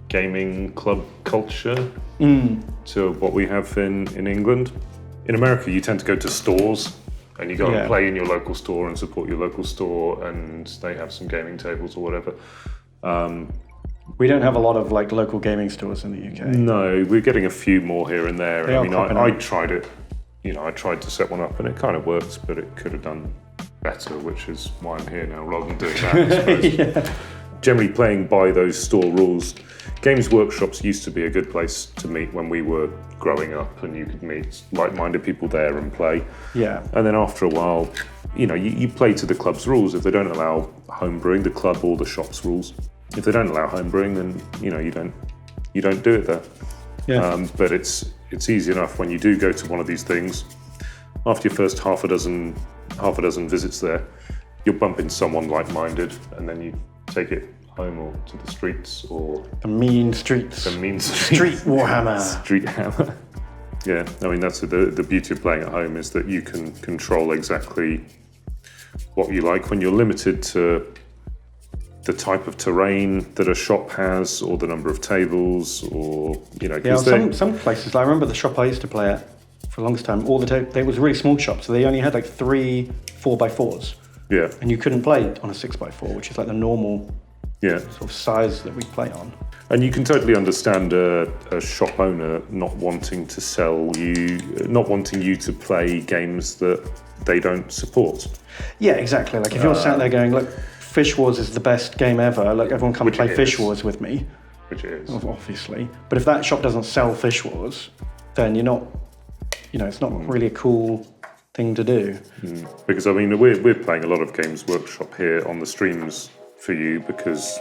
gaming club culture to what we have in England. In America, you tend to go to stores, and you go and play in your local store and support your local store, and they have some gaming tables or whatever. We don't have a lot of local gaming stores in the UK. No, we're getting a few more here and there. I tried it. I tried to set one up, and it kind of works, but it could have done better, which is why I'm here now, rather than doing that, I suppose. Generally playing by those store rules. Games workshops used to be a good place to meet when we were growing up, and you could meet like-minded people there and play. Yeah. And then after a while, you play to the club's rules. If they don't allow home brewing, the club or the shop's rules. If they don't allow home brewing, then you don't do it there. Yeah. But it's easy enough when you do go to one of these things. After your first half a dozen visits there, you'll bump into someone like-minded, and then you take it home or to the streets or... The mean streets. Street Warhammer. Street Hammer. Yeah, I mean, that's the beauty of playing at home, is that you can control exactly what you like when you're limited to the type of terrain that a shop has, or the number of tables, or, some places, I remember the shop I used to play at for the longest time, it was a really small shop, so they only had 3 4x4s. Yeah. And you couldn't play on a 6x4, which is the normal sort of size that we play on. And you can totally understand a shop owner not wanting to wanting you to play games that they don't support. Yeah, exactly. If you're sat there going, look, Fish Wars is the best game ever, everyone come play Fish Wars with me. Which it is. Obviously. But if that shop doesn't sell Fish Wars, then you're not, it's not really a cool thing to do. Because, I mean, we're playing a lot of Games Workshop here on the streams for you, because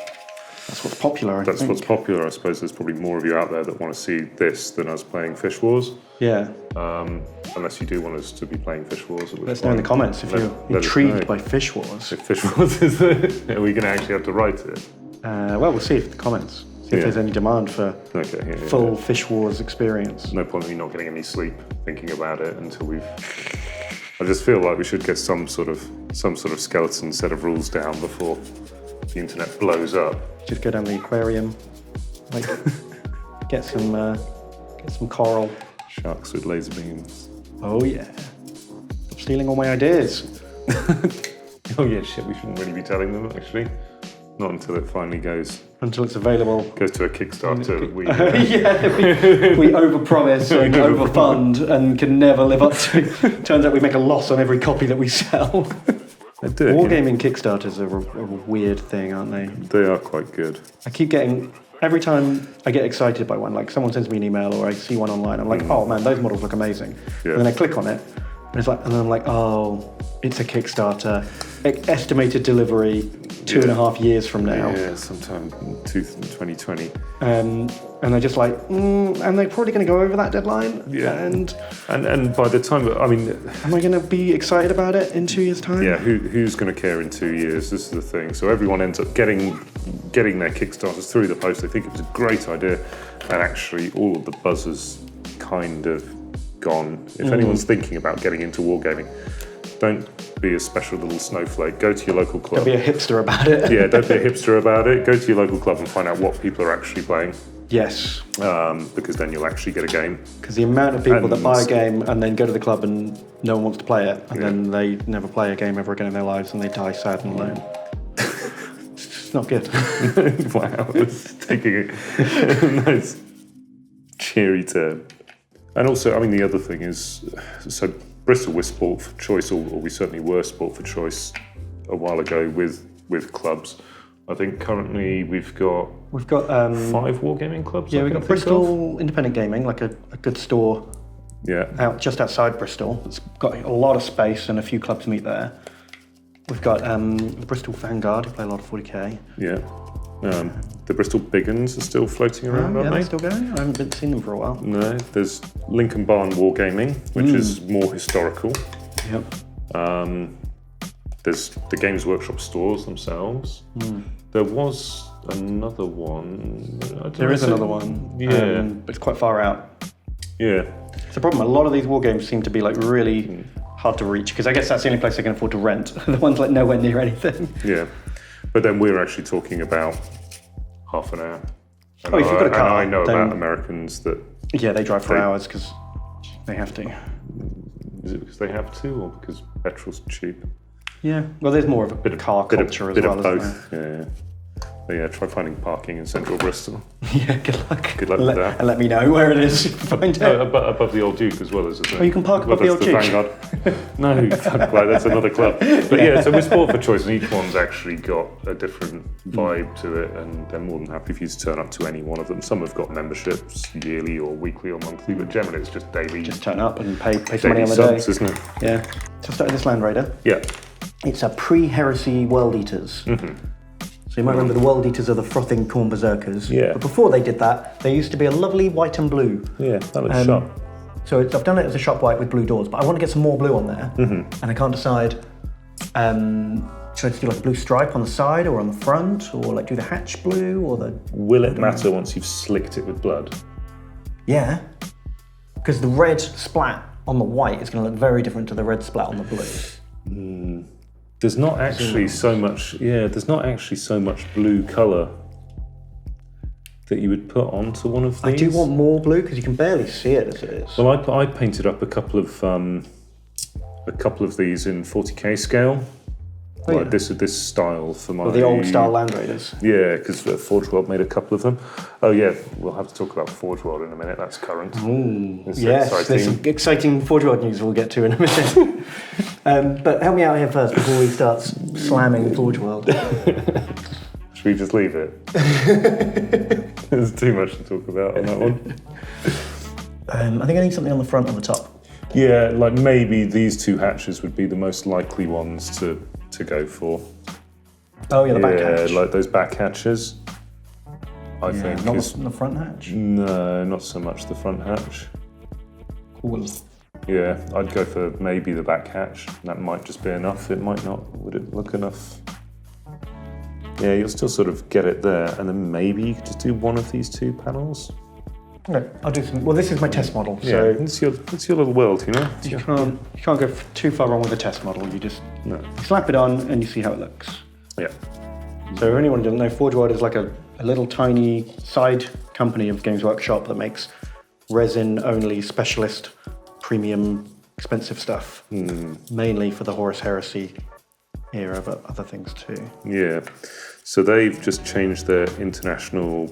That's what's popular, I That's think. what's popular. I suppose there's probably more of you out there that want to see this than us playing Fish Wars. Yeah. Unless you do want us to be playing Fish Wars. Let us know in the comments if you're intrigued by Fish Wars. If Fish Wars is are we going to actually have to write it? Well, we'll see if the comments. See if there's any demand for full Fish Wars experience. No point in me not getting any sleep thinking about it until we've... I just feel like we should get some sort of skeleton set of rules down before the internet blows up. Just go down the aquarium, like get some coral. Sharks with laser beams. Oh yeah. Stop stealing all my ideas. Oh yeah, shit, we shouldn't really be telling them actually. Not until it finally goes. Until it's available. Goes to a Kickstarter. We overpromise and overfund and can never live up to it. Turns out we make a loss on every copy that we sell. Wargaming Kickstarters are a weird thing, aren't they? They are quite good. I keep getting, every time I get excited by one, like someone sends me an email or I see one online, I'm like, oh man, those models look amazing. Yeah. And then I click on it, and it's like, and then I'm like, oh, it's a Kickstarter. Estimated delivery 2.5 years from now. Yeah, sometime in 2020. And they're just like, and they're probably going to go over that deadline. Yeah. And by the time, I mean, am I going to be excited about it in 2 years' time? Yeah, who's going to care in 2 years? This is the thing. So everyone ends up getting their Kickstarters through the post. They think it was a great idea, and actually all of the buzz has kind of gone. If anyone's thinking about getting into wargaming, don't be a special little snowflake. Go to your local club. Don't be a hipster about it. Yeah, don't be a hipster about it. Go to your local club and find out what people are actually playing. Yes. Because then you'll actually get a game. Because the amount of people that buy a game and then go to the club and no one wants to play it, and then they never play a game ever again in their lives and they die sad and alone. It's not good. Wow, it's taking a nice cheery turn. And also, I mean, the other thing is, so Bristol was sport for choice, or we certainly were sport for choice a while ago with clubs. I think currently we've got 5 wargaming clubs. Yeah, we've got Bristol Independent Gaming, like a good store. Yeah. Just outside Bristol. It's got a lot of space and a few clubs meet there. We've got Bristol Vanguard, who play a lot of 40k. Yeah. The Bristol Big Uns are still floating around, aren't they? They're still going? I haven't seen them for a while. No, there's Lincoln Barn Wargaming, which is more historical. Yep. There's the Games Workshop stores themselves. There was another one. There is another one. Yeah. But it's quite far out. Yeah. It's the problem. A lot of these war games seem to be like really hard to reach, because I guess that's the only place they can afford to rent. The ones like nowhere near anything. Yeah. But then we're actually talking about half an hour. And if you've got a car, and I know about Americans that... Yeah, they drive for hours because they have to. Is it because they have to, or because petrol's cheap? Yeah, well, there's more of a bit of car culture as well, isn't there? Yeah. But yeah, try finding parking in central Bristol. Yeah, good luck. Good luck with that. And let me know where it is. Find out. Above the Old Duke as well, isn't it? Oh, you can park above the Old Duke? Vanguard. No, that's another club. But yeah, so we're sport for choice, and each one's actually got a different vibe to it, and they're more than happy for you to turn up to any one of them. Some have got memberships, yearly or weekly or monthly, but generally it's just daily. Just turn up and pay some money on the subs, day. Isn't it? Yeah. So start with this Land Raider. Yeah. It's a pre-heresy World Eaters. So you might remember the World Eaters are the frothing corn berserkers. Yeah. But before they did that, they used to be a lovely white and blue. Yeah, that looks sharp. So I've done it as a shop white with blue doors, but I want to get some more blue on there. And I can't decide, should I just do like a blue stripe on the side or on the front, or like do the hatch blue or the... Will it matter once you've slicked it with blood? Yeah. Because the red splat on the white is going to look very different to the red splat on the blue. There's not actually so much. Yeah, there's not actually so much blue colour that you would put onto one of these. I do want more blue because you can barely see it as it is. Well, I painted up a couple of these in 40k scale. Oh, like this style for my... the old style Land Raiders. Yeah, because Forge World made a couple of them. Oh yeah, we'll have to talk about Forge World in a minute, that's current. Yes, there's some exciting Forge World news we'll get to in a minute. But help me out here first before we start slamming Forge World. Should we just leave it? There's too much to talk about on that one. I think I need something on the front and the top. Yeah, like maybe these two hatches would be the most likely ones to go for. Oh yeah, the back hatch. Yeah, like those back hatches. I think. Not the front hatch? No, not so much the front hatch. Cool. Yeah, I'd go for maybe the back hatch. That might just be enough. It might not. Would it look enough? Yeah, you'll still sort of get it there, and then maybe you could just do one of these two panels. Okay, I'll do some. Well, this is my test model, Yeah, it's your little world, you know. You can't go too far wrong with a test model. You just slap it on and you see how it looks. Yeah. So anyone who doesn't know, Forge World is like a little tiny side company of Games Workshop that makes resin-only specialist, premium, expensive stuff, mainly for the Horus Heresy era, but other things too. Yeah. So they've just changed their international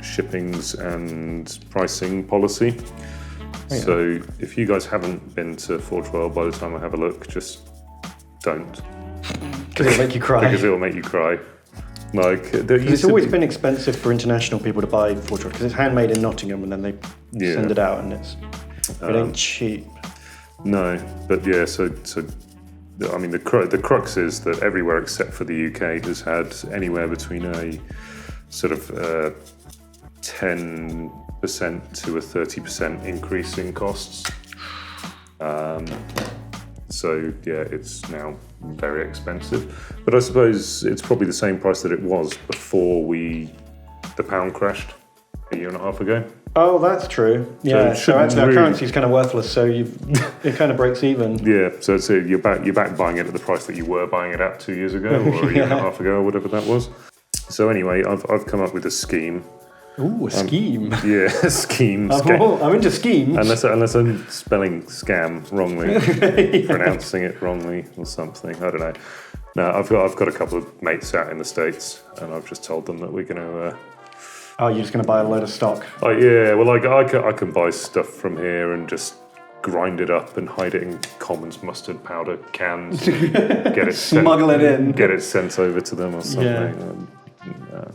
shippings and pricing policy. Oh, yeah. So if you guys haven't been to Forge World by the time I have a look, just don't. Because it'll make you cry. Because it'll make you cry. Like it's always been expensive for international people to buy Forge World because it's handmade in Nottingham and then they send it out and it ain't cheap. No, but yeah, so I mean the crux is that everywhere except for the UK has had anywhere between a sort of 10% to a 30% increase in costs. So yeah, it's now very expensive. But I suppose it's probably the same price that it was before the pound crashed a year and a half ago. Oh, that's true. Yeah, so actually our currency's kind of worthless, so it kind of breaks even. Yeah, so you're back buying it at the price that you were buying it at 2 years ago or a year and a half ago or whatever that was. So anyway, I've come up with a scheme. Ooh, a scheme. Yeah, a scheme. I'm into schemes. Unless I'm spelling scam wrongly, pronouncing it wrongly or something. I don't know. No, I've got a couple of mates out in the States, and I've just told them that we're going to. Oh, you're just going to buy a load of stock? Oh yeah, well, I can buy stuff from here and just grind it up and hide it in Commons mustard powder cans. And get it smuggle it in. Get it sent over to them or something. Yeah.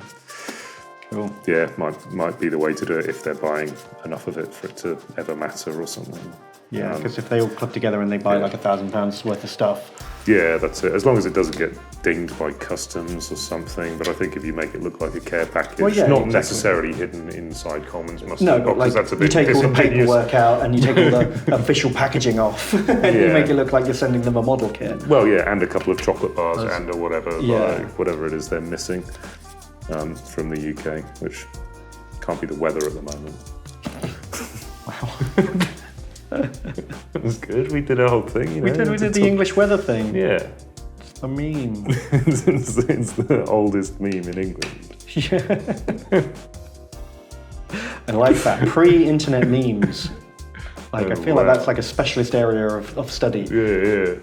Cool. Yeah, might be the way to do it if they're buying enough of it for it to ever matter or something. Yeah, because if they all club together and they buy like £1,000 worth of stuff. Yeah, that's it. As long as it doesn't get dinged by customs or something. But I think if you make it look like a care package, not necessarily hidden inside Commons mustard boxes, like that's a bit you take all the paperwork out and you take all the official packing off and you make it look like you're sending them a model kit. Well, yeah, and a couple of chocolate bars or whatever, whatever it is they're missing. From the UK, which can't be the weather at the moment. Wow. That was good. We did a whole thing. You know? We did the English weather thing. Yeah. It's a meme. it's the oldest meme in England. Yeah. I like that. Pre-internet memes. Like I feel like that's like a specialist area of study. Yeah.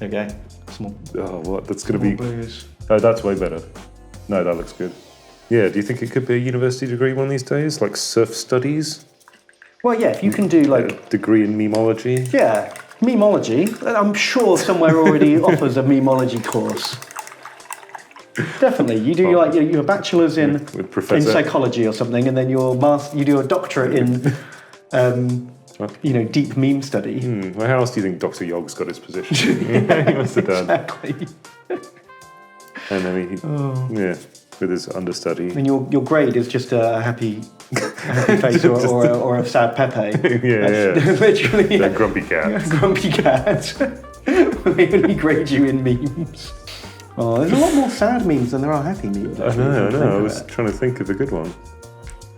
Okay. Small. Oh, what? That's going to be. Blues. Oh, that's way better. No, that looks good. Yeah, do you think it could be a university degree one of these days? Like surf studies? Well, yeah, if you can do like... A degree in memology? Yeah, memology. I'm sure somewhere already offers a memology course. Definitely. You do your bachelor's in psychology or something, and then you do a doctorate in, deep meme study. Well, how else do you think Dr. Yogs got his position? He must have done. Exactly. And then with his understudy. And your grade is just a happy face or a sad Pepe. Yeah. Literally. A grumpy cat. Grumpy cat. They only grade you in memes. Oh, there's a lot more sad memes than there are happy memes. Actually, I know. I was trying to think of a good one.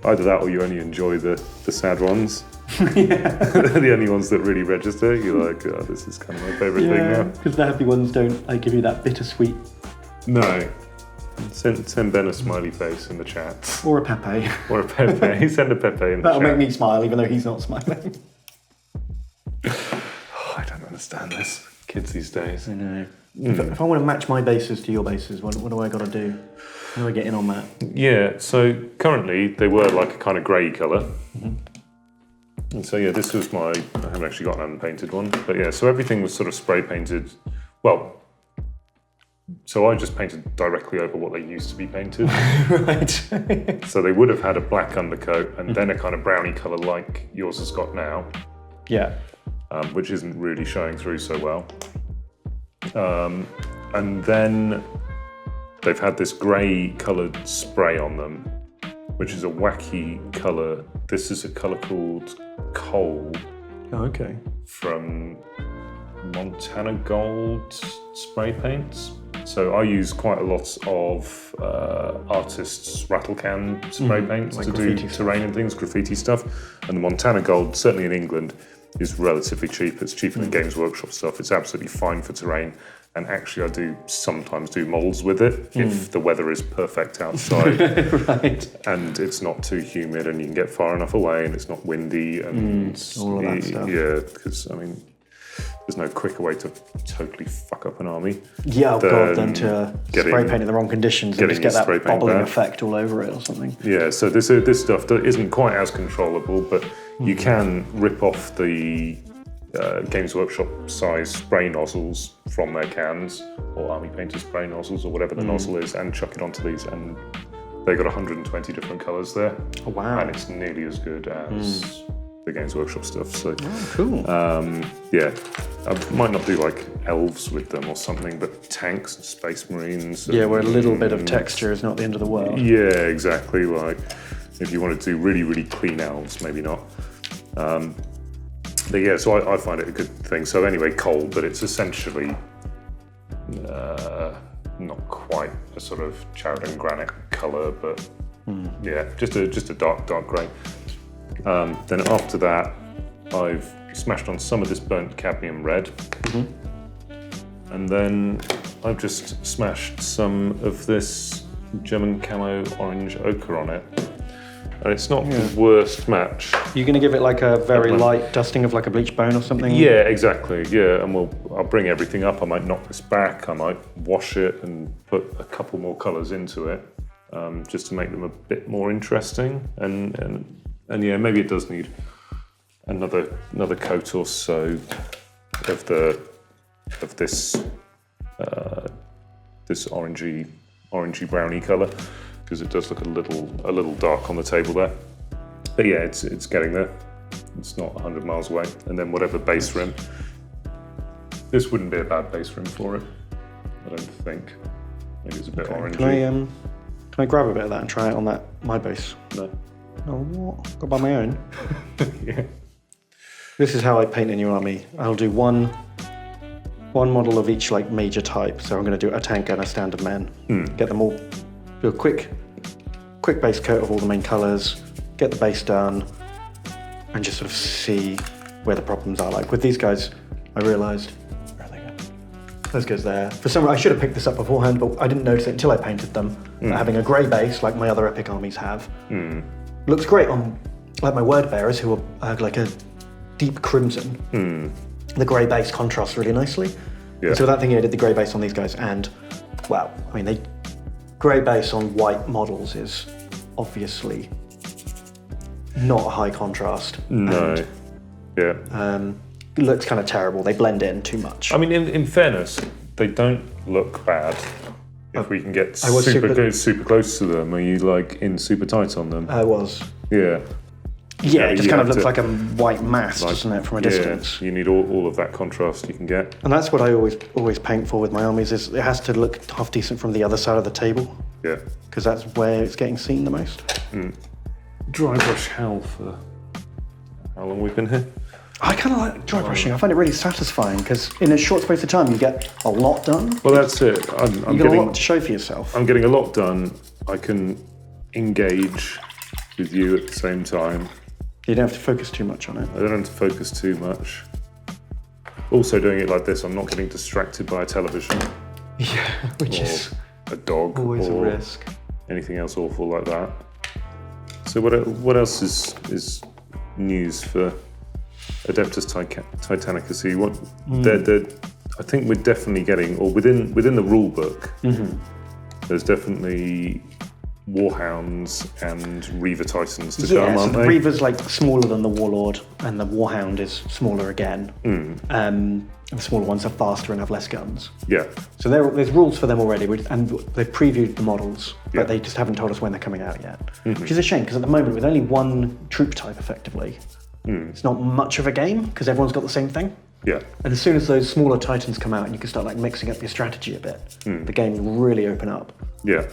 Either that or you only enjoy the sad ones. Yeah. The only ones that really register. You're like, oh, this is kind of my favourite thing now. Because the happy ones don't give you that bittersweet. No. Send Ben a smiley face in the chat. Or a Pepe. Or a Pepe. Send a Pepe in the chat. That'll make me smile, even though he's not smiling. I don't understand this. Kids these days. I know. If I want to match my bases to your bases, what do I got to do? How do I get in on that? Yeah, so currently they were like a kind of grey colour. Mm-hmm. And so this was I haven't actually got an unpainted one, but yeah, so everything was sort of spray painted. Well, so I just painted directly over what they used to be painted. Right. So they would have had a black undercoat and then a kind of browny colour like yours has got now. Yeah. Which isn't really showing through so well. And then they've had this grey coloured spray on them, which is a wacky colour. This is a colour called Coal. Oh, okay. From Montana Gold spray paints. So I use quite a lot of artists' rattle can spray paints like to do terrain and things, graffiti stuff. And the Montana Gold, certainly in England, is relatively cheap. It's cheaper than Games Workshop stuff. It's absolutely fine for terrain. And actually, I do sometimes do models with it if the weather is perfect outside, right, and it's not too humid, and you can get far enough away, and it's not windy, and all of that stuff. Yeah, because I mean, there's no quicker way to totally fuck up an army. Yeah, than to spray paint in the wrong conditions and just get that bubbling effect all over it or something. Yeah, so this stuff that isn't quite as controllable, but you can rip off the Games Workshop size spray nozzles from their cans, or Army Painter spray nozzles, or whatever the nozzle is, and chuck it onto these, and they've got 120 different colours there. Oh, wow. And it's nearly as good as the Games Workshop stuff. So, cool. Yeah, I might not do like elves with them or something, but tanks and space marines. Yeah, where a little bit of texture is not the end of the world. Yeah, exactly. Like, if you want to do really, really clean elves, maybe not. But yeah, so I find it a good thing. So anyway, Coal, but it's essentially not quite a sort of Charadon granite colour, but yeah, just a dark grey. Then after that, I've smashed on some of this burnt cadmium red, and then I've just smashed some of this German camo orange ochre on it. And it's not the worst match. You're going to give it like a very light dusting of like a bleach bone or something? Yeah, exactly. Yeah, and I'll bring everything up. I might knock this back. I might wash it and put a couple more colours into it, just to make them a bit more interesting. And yeah, maybe it does need another coat or so of this this orangey browny colour, because it does look a little dark on the table there. But yeah, it's getting there. It's not 100 miles away. And then whatever base rim. This wouldn't be a bad base rim for it, I don't think. Maybe it's a bit orangey. Can I grab a bit of that and try it on my base? No. Oh, what? Got by my own? Yeah. This is how I paint a new army. I'll do one model of each like major type. So I'm going to do a tank and a stand of men. Get them all. Do a quick base coat of all the main colours, get the base done, and just sort of see where the problems are. Like with these guys, I realised, where are they going? Those guys there. For some reason, I should have picked this up beforehand, but I didn't notice it until I painted them. Having a grey base, like my other epic armies have, looks great on like my word bearers, who are like a deep crimson. The grey base contrasts really nicely. Yeah. So without thinking, I did the grey base on these guys, and wow, I mean, grey base on white models is obviously not a high contrast. No. And, yeah. It looks kind of terrible. They blend in too much. I mean, in fairness, they don't look bad if we can get super close to them. Are you like in super tight on them? I was. Yeah. Yeah, it just kind of looks like a white mass, doesn't it, from a distance? You need all of that contrast you can get. And that's what I always paint for with my armies, is it has to look half decent from the other side of the table. Yeah. Because that's where it's getting seen the most. Dry brush hell for how long we've been here? I kind of like dry brushing. I find it really satisfying, because in a short space of time you get a lot done. Well, that's it. You get a lot to show for yourself. I'm getting a lot done. I can engage with you at the same time. You don't have to focus too much on it. I don't have to focus too much. Also, doing it like this, I'm not getting distracted by a television. Yeah, which is a dog, always or a risk. Anything else awful like that. So what else is news for Adeptus Titanicus? I think we're definitely getting, or within the rule book, there's definitely Warhounds and Reaver Titans to come, aren't so they? the Reaver's like smaller than the Warlord, and the Warhound is smaller again. And the smaller ones are faster and have less guns. Yeah. So there's rules for them already, and they've previewed the models, but they just haven't told us when they're coming out yet. Which is a shame, because at the moment, with only one troop type effectively, it's not much of a game, because everyone's got the same thing. Yeah. And as soon as those smaller Titans come out and you can start like mixing up your strategy a bit, the game will really open up. Yeah.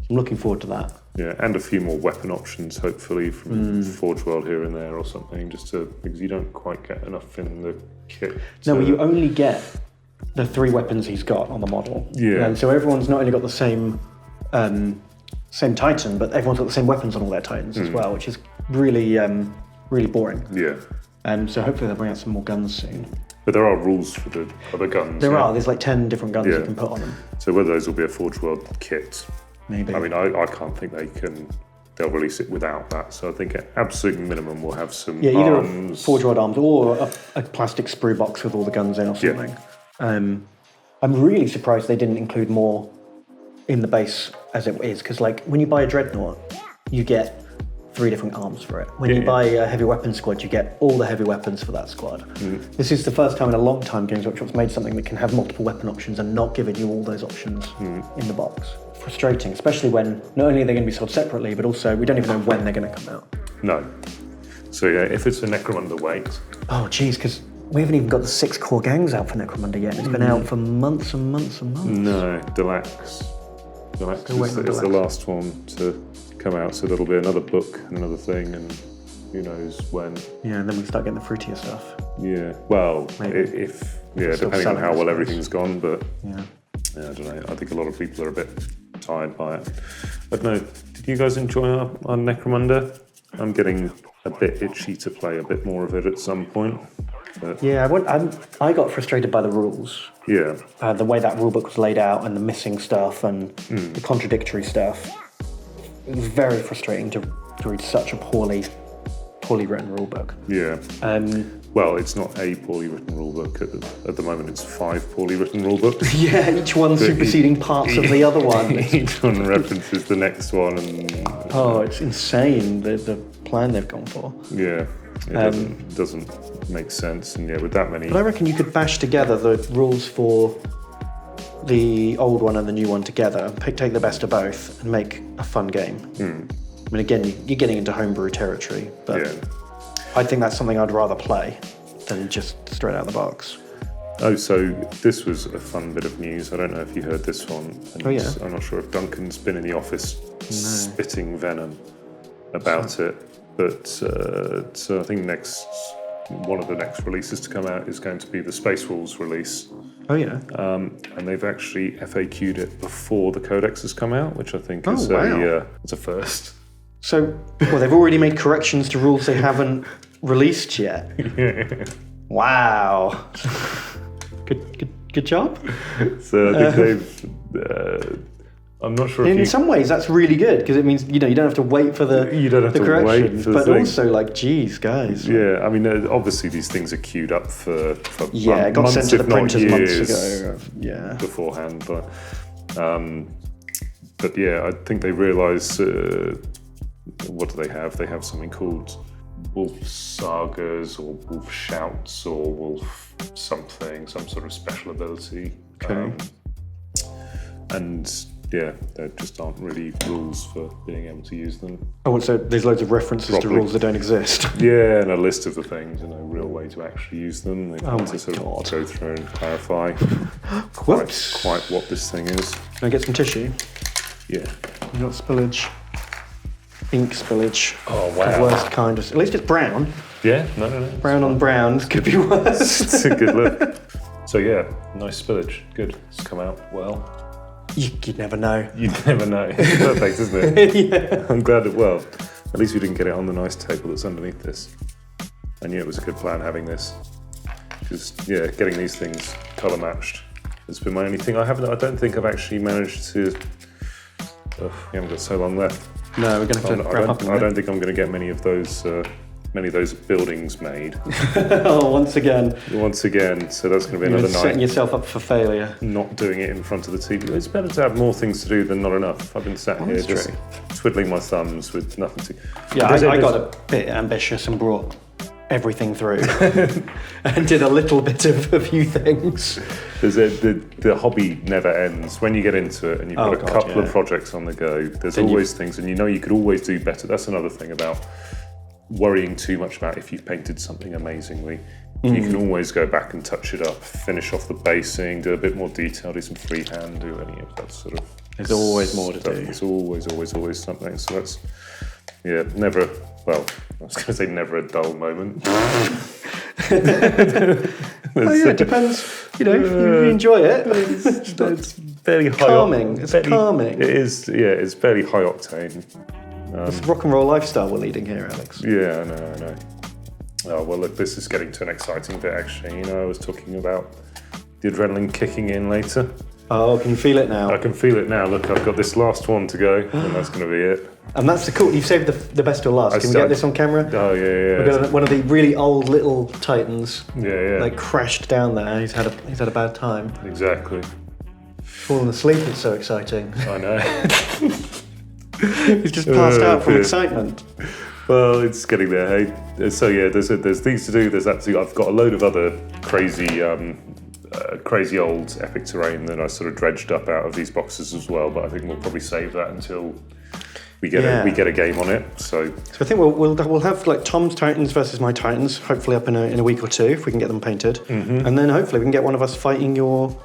I'm looking forward to that. Yeah, and a few more weapon options, hopefully, from Forge World here and there or something, because you don't quite get enough in the kit. No, well, you only get the 3 weapons he's got on the model. Yeah. And so everyone's not only got the same Titan, but everyone's got the same weapons on all their Titans as well, which is really, really boring. Yeah. So hopefully they'll bring out some more guns soon. But there are rules for the other guns. There are. There's like 10 different guns you can put on them. So whether those will be a Forge World kit, maybe. I mean, I can't think they'll release it without that. So I think at absolute minimum we'll have some either arms. Forge World arms or a plastic sprue box with all the guns in or something. Yeah. I'm really surprised they didn't include more in the base as it is, because like when you buy a Dreadnought, you get 3 different arms for it. When you buy a heavy weapons squad, you get all the heavy weapons for that squad. This is the first time in a long time Games Workshop's made something that can have multiple weapon options and not giving you all those options in the box. Frustrating, especially when not only are they going to be sold separately, but also we don't even know when they're going to come out. No. So yeah, if it's a Necromunda weight. Oh geez, because we haven't even got the 6 core gangs out for Necromunda yet. It's been out for months and months and months. No, Deluxe is the last one to come out, so there'll be another book and another thing, and who knows when. Yeah, and then we start getting the fruitier stuff. Yeah, well, depending on how well everything's gone, but yeah, I don't know. I think a lot of people are a bit tired by it. I don't know. Did you guys enjoy our Necromunda? I'm getting a bit itchy to play a bit more of it at some point. But yeah, I got frustrated by the rules. Yeah. The way that rulebook was laid out and the missing stuff and the contradictory stuff. It was very frustrating to read such a poorly written rulebook. Yeah. Well, it's not a poorly written rulebook. At the moment, it's 5 poorly written rulebooks. Yeah, each one superseding parts of the other one. Each one references the next one. And it's insane, the plan they've gone for. Yeah. It doesn't make sense, and with that many. But I reckon you could bash together the rules for the old one and the new one together, take the best of both, and make a fun game. I mean, again, you're getting into homebrew territory, but I think that's something I'd rather play than just straight out of the box. Oh, so this was a fun bit of news. I don't know if you heard this one. And I'm not sure if Duncan's been in the office spitting venom about it. But so I think one of the next releases to come out is going to be the Space Wolves release. Oh yeah. And they've actually FAQ'd it before the Codex has come out, which I think is it's a first. So, they've already made corrections to rules they haven't released yet. Wow. Good job. So I think they've. I'm not sure. In some ways, that's really good because it means you don't have to wait for the corrections, but also like, geez, guys. Yeah, I mean, obviously these things are queued up for it got months, sent to the printers months ago. Yeah, beforehand, but yeah, I think they realise what do they have? They have something called Wolf Sagas or Wolf Shouts or Wolf something, some sort of special ability. Okay. And yeah, there just aren't really rules for being able to use them. Oh, so there's loads of references to rules that don't exist. Yeah, and a list of the things, no real way to actually use them. They have to sort of go through and clarify quite what this thing is. Can I get some tissue? Yeah. You got spillage. Ink spillage. Oh, wow. The worst kind of... At least it's brown. Yeah, no. Brown on brown could be worse. It's a good look. So yeah, nice spillage. Good. It's come out well. You'd never know. You'd never know. It's perfect, isn't it? Yeah. I'm glad at least we didn't get it on the nice table that's underneath this. I knew it was a good plan having this. Because, getting these things colour matched has been my only thing. I don't think I've actually managed to... we haven't got so long left. No, we're going to have to wrap up. I don't think I'm going to get many of those buildings made. Oh, once again. So that's going to be another night. Setting yourself up for failure. Not doing it in front of the TV. It's better to have more things to do than not enough. I've been sat here just twiddling my thumbs with nothing to... Yeah, I got a bit ambitious and brought everything through and did a little bit of a few things. The hobby never ends. When you get into it and you've got a couple of projects on the go, there's always things, and you could always do better. That's another thing about worrying too much about if you've painted something amazingly. You can always go back and touch it up, finish off the basing, do a bit more detail, do some freehand, do any of that sort of There's always more to do. There's always something. So that's, never, well, I was going to say never a dull moment. It depends. You enjoy it. It's fairly high calming. It's calming. It is, it's fairly high octane. It's rock and roll lifestyle we're leading here, Alex. Yeah, I know. Oh, well, look, this is getting to an exciting bit, actually. I was talking about the adrenaline kicking in later. Oh, can you feel it now? I can feel it now. Look, I've got this last one to go, and that's going to be it. And that's the cool. You've saved the best till last. Can we get this on camera? Oh yeah. We've got one of the really old little Titans. Yeah. Like crashed down there. He's had a bad time. Exactly. Falling asleep. It's so exciting. I know. He's just passed out from excitement. Well, it's getting there. Hey, so there's things to do. There's that too. I've got a load of other crazy old epic terrain that I sort of dredged up out of these boxes as well. But I think we'll probably save that until we get a game on it. So I think we'll have like Tom's Titans versus my Titans, hopefully up in a week or two if we can get them painted, and then hopefully we can get one of us fighting your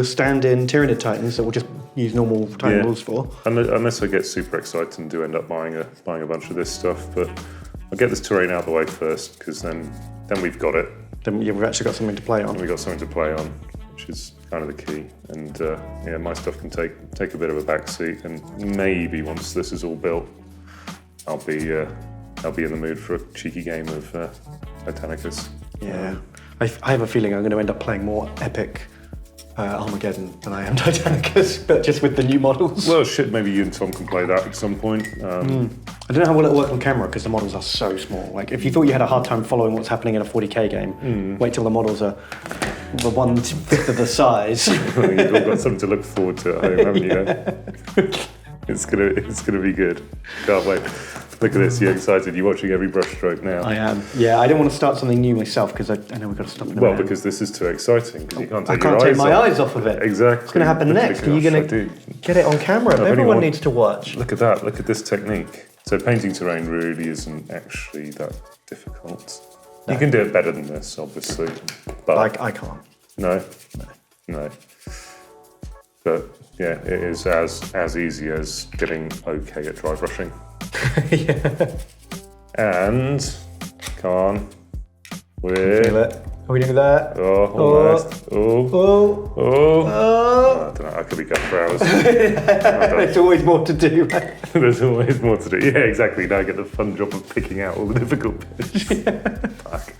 stand-in Tyrannid Titans that we'll just use normal Titan rules for. Unless I get super excited and do end up buying a bunch of this stuff, but I'll get this terrain out of the way first because then we've got it. Then we've actually got something to play on. We've got something to play on, which is kind of the key. And my stuff can take a bit of a backseat. And maybe once this is all built, I'll be in the mood for a cheeky game of Titanicus. Yeah, I have a feeling I'm going to end up playing more epic Armageddon than I am Titanicus, but just with the new models. Well, shit, maybe you and Tom can play that at some point. I don't know how well it'll work on camera because the models are so small. Like, if you thought you had a hard time following what's happening in a 40k game, wait till the models are the 1/5 of the size. You've all got something to look forward to at home, haven't you? It's gonna be good. Can't wait. Look at this, you're excited. You're watching every brushstroke now. I am. Yeah, I don't want to start something new myself because I know we've got to stop in a minute. Because this is too exciting because you can't take my eyes off of it. Exactly. What's going to happen next? Are you going to get it on camera? Everyone needs to watch. Look at that. Look at this technique. So painting terrain really isn't actually that difficult. No. You can do it better than this, obviously. But I can't. No. But yeah, it is as easy as getting okay at dry brushing. Yeah. And come on, feel it. Are we doing that? Oh, almost. I don't know. I could be going for hours. There's always more to do. There's always more to do. Yeah, exactly. Now I get the fun job of picking out all the difficult bits. Fuck.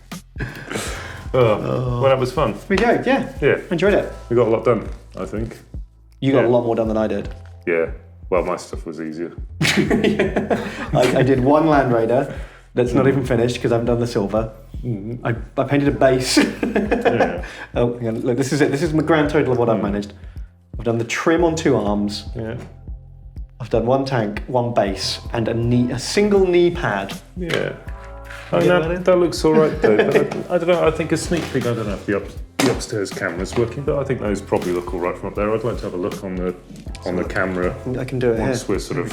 Well, that was fun. We go. Yeah. Enjoyed it. We got a lot done, I think. You got a lot more done than I did. Yeah. Well, my stuff was easier. I did one Land Raider that's not even finished because I haven't done the silver. I painted a base. Oh, hang on. Look, this is it. This is my grand total of what I've managed. I've done the trim on 2 arms. Yeah. I've done 1 tank, 1 base, and a single knee pad. Yeah. That looks all right though. But I don't know. I think a sneak peek. I don't know if the upstairs camera's working, but I think those probably look all right from up there. I'd like to have a look on the camera. I can do it once here. We're sort of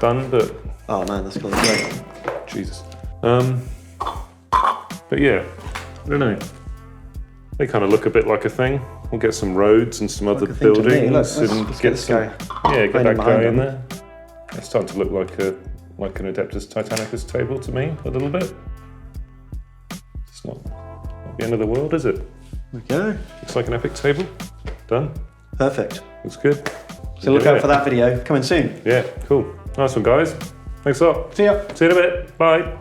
done. But oh man, that's going great. Jesus. But yeah, I don't know. They kind of look a bit like a thing. We'll get some roads and some other buildings let's get this guy. Yeah, get that guy in there. It's starting to look like an Adeptus Titanicus table to me a little bit. It's not the end of the world, is it? There we go. Looks like an epic table. Done. Perfect. Looks good. So look out for that video coming soon. Yeah, cool. Nice one, guys. Thanks a lot. See ya. See you in a bit. Bye.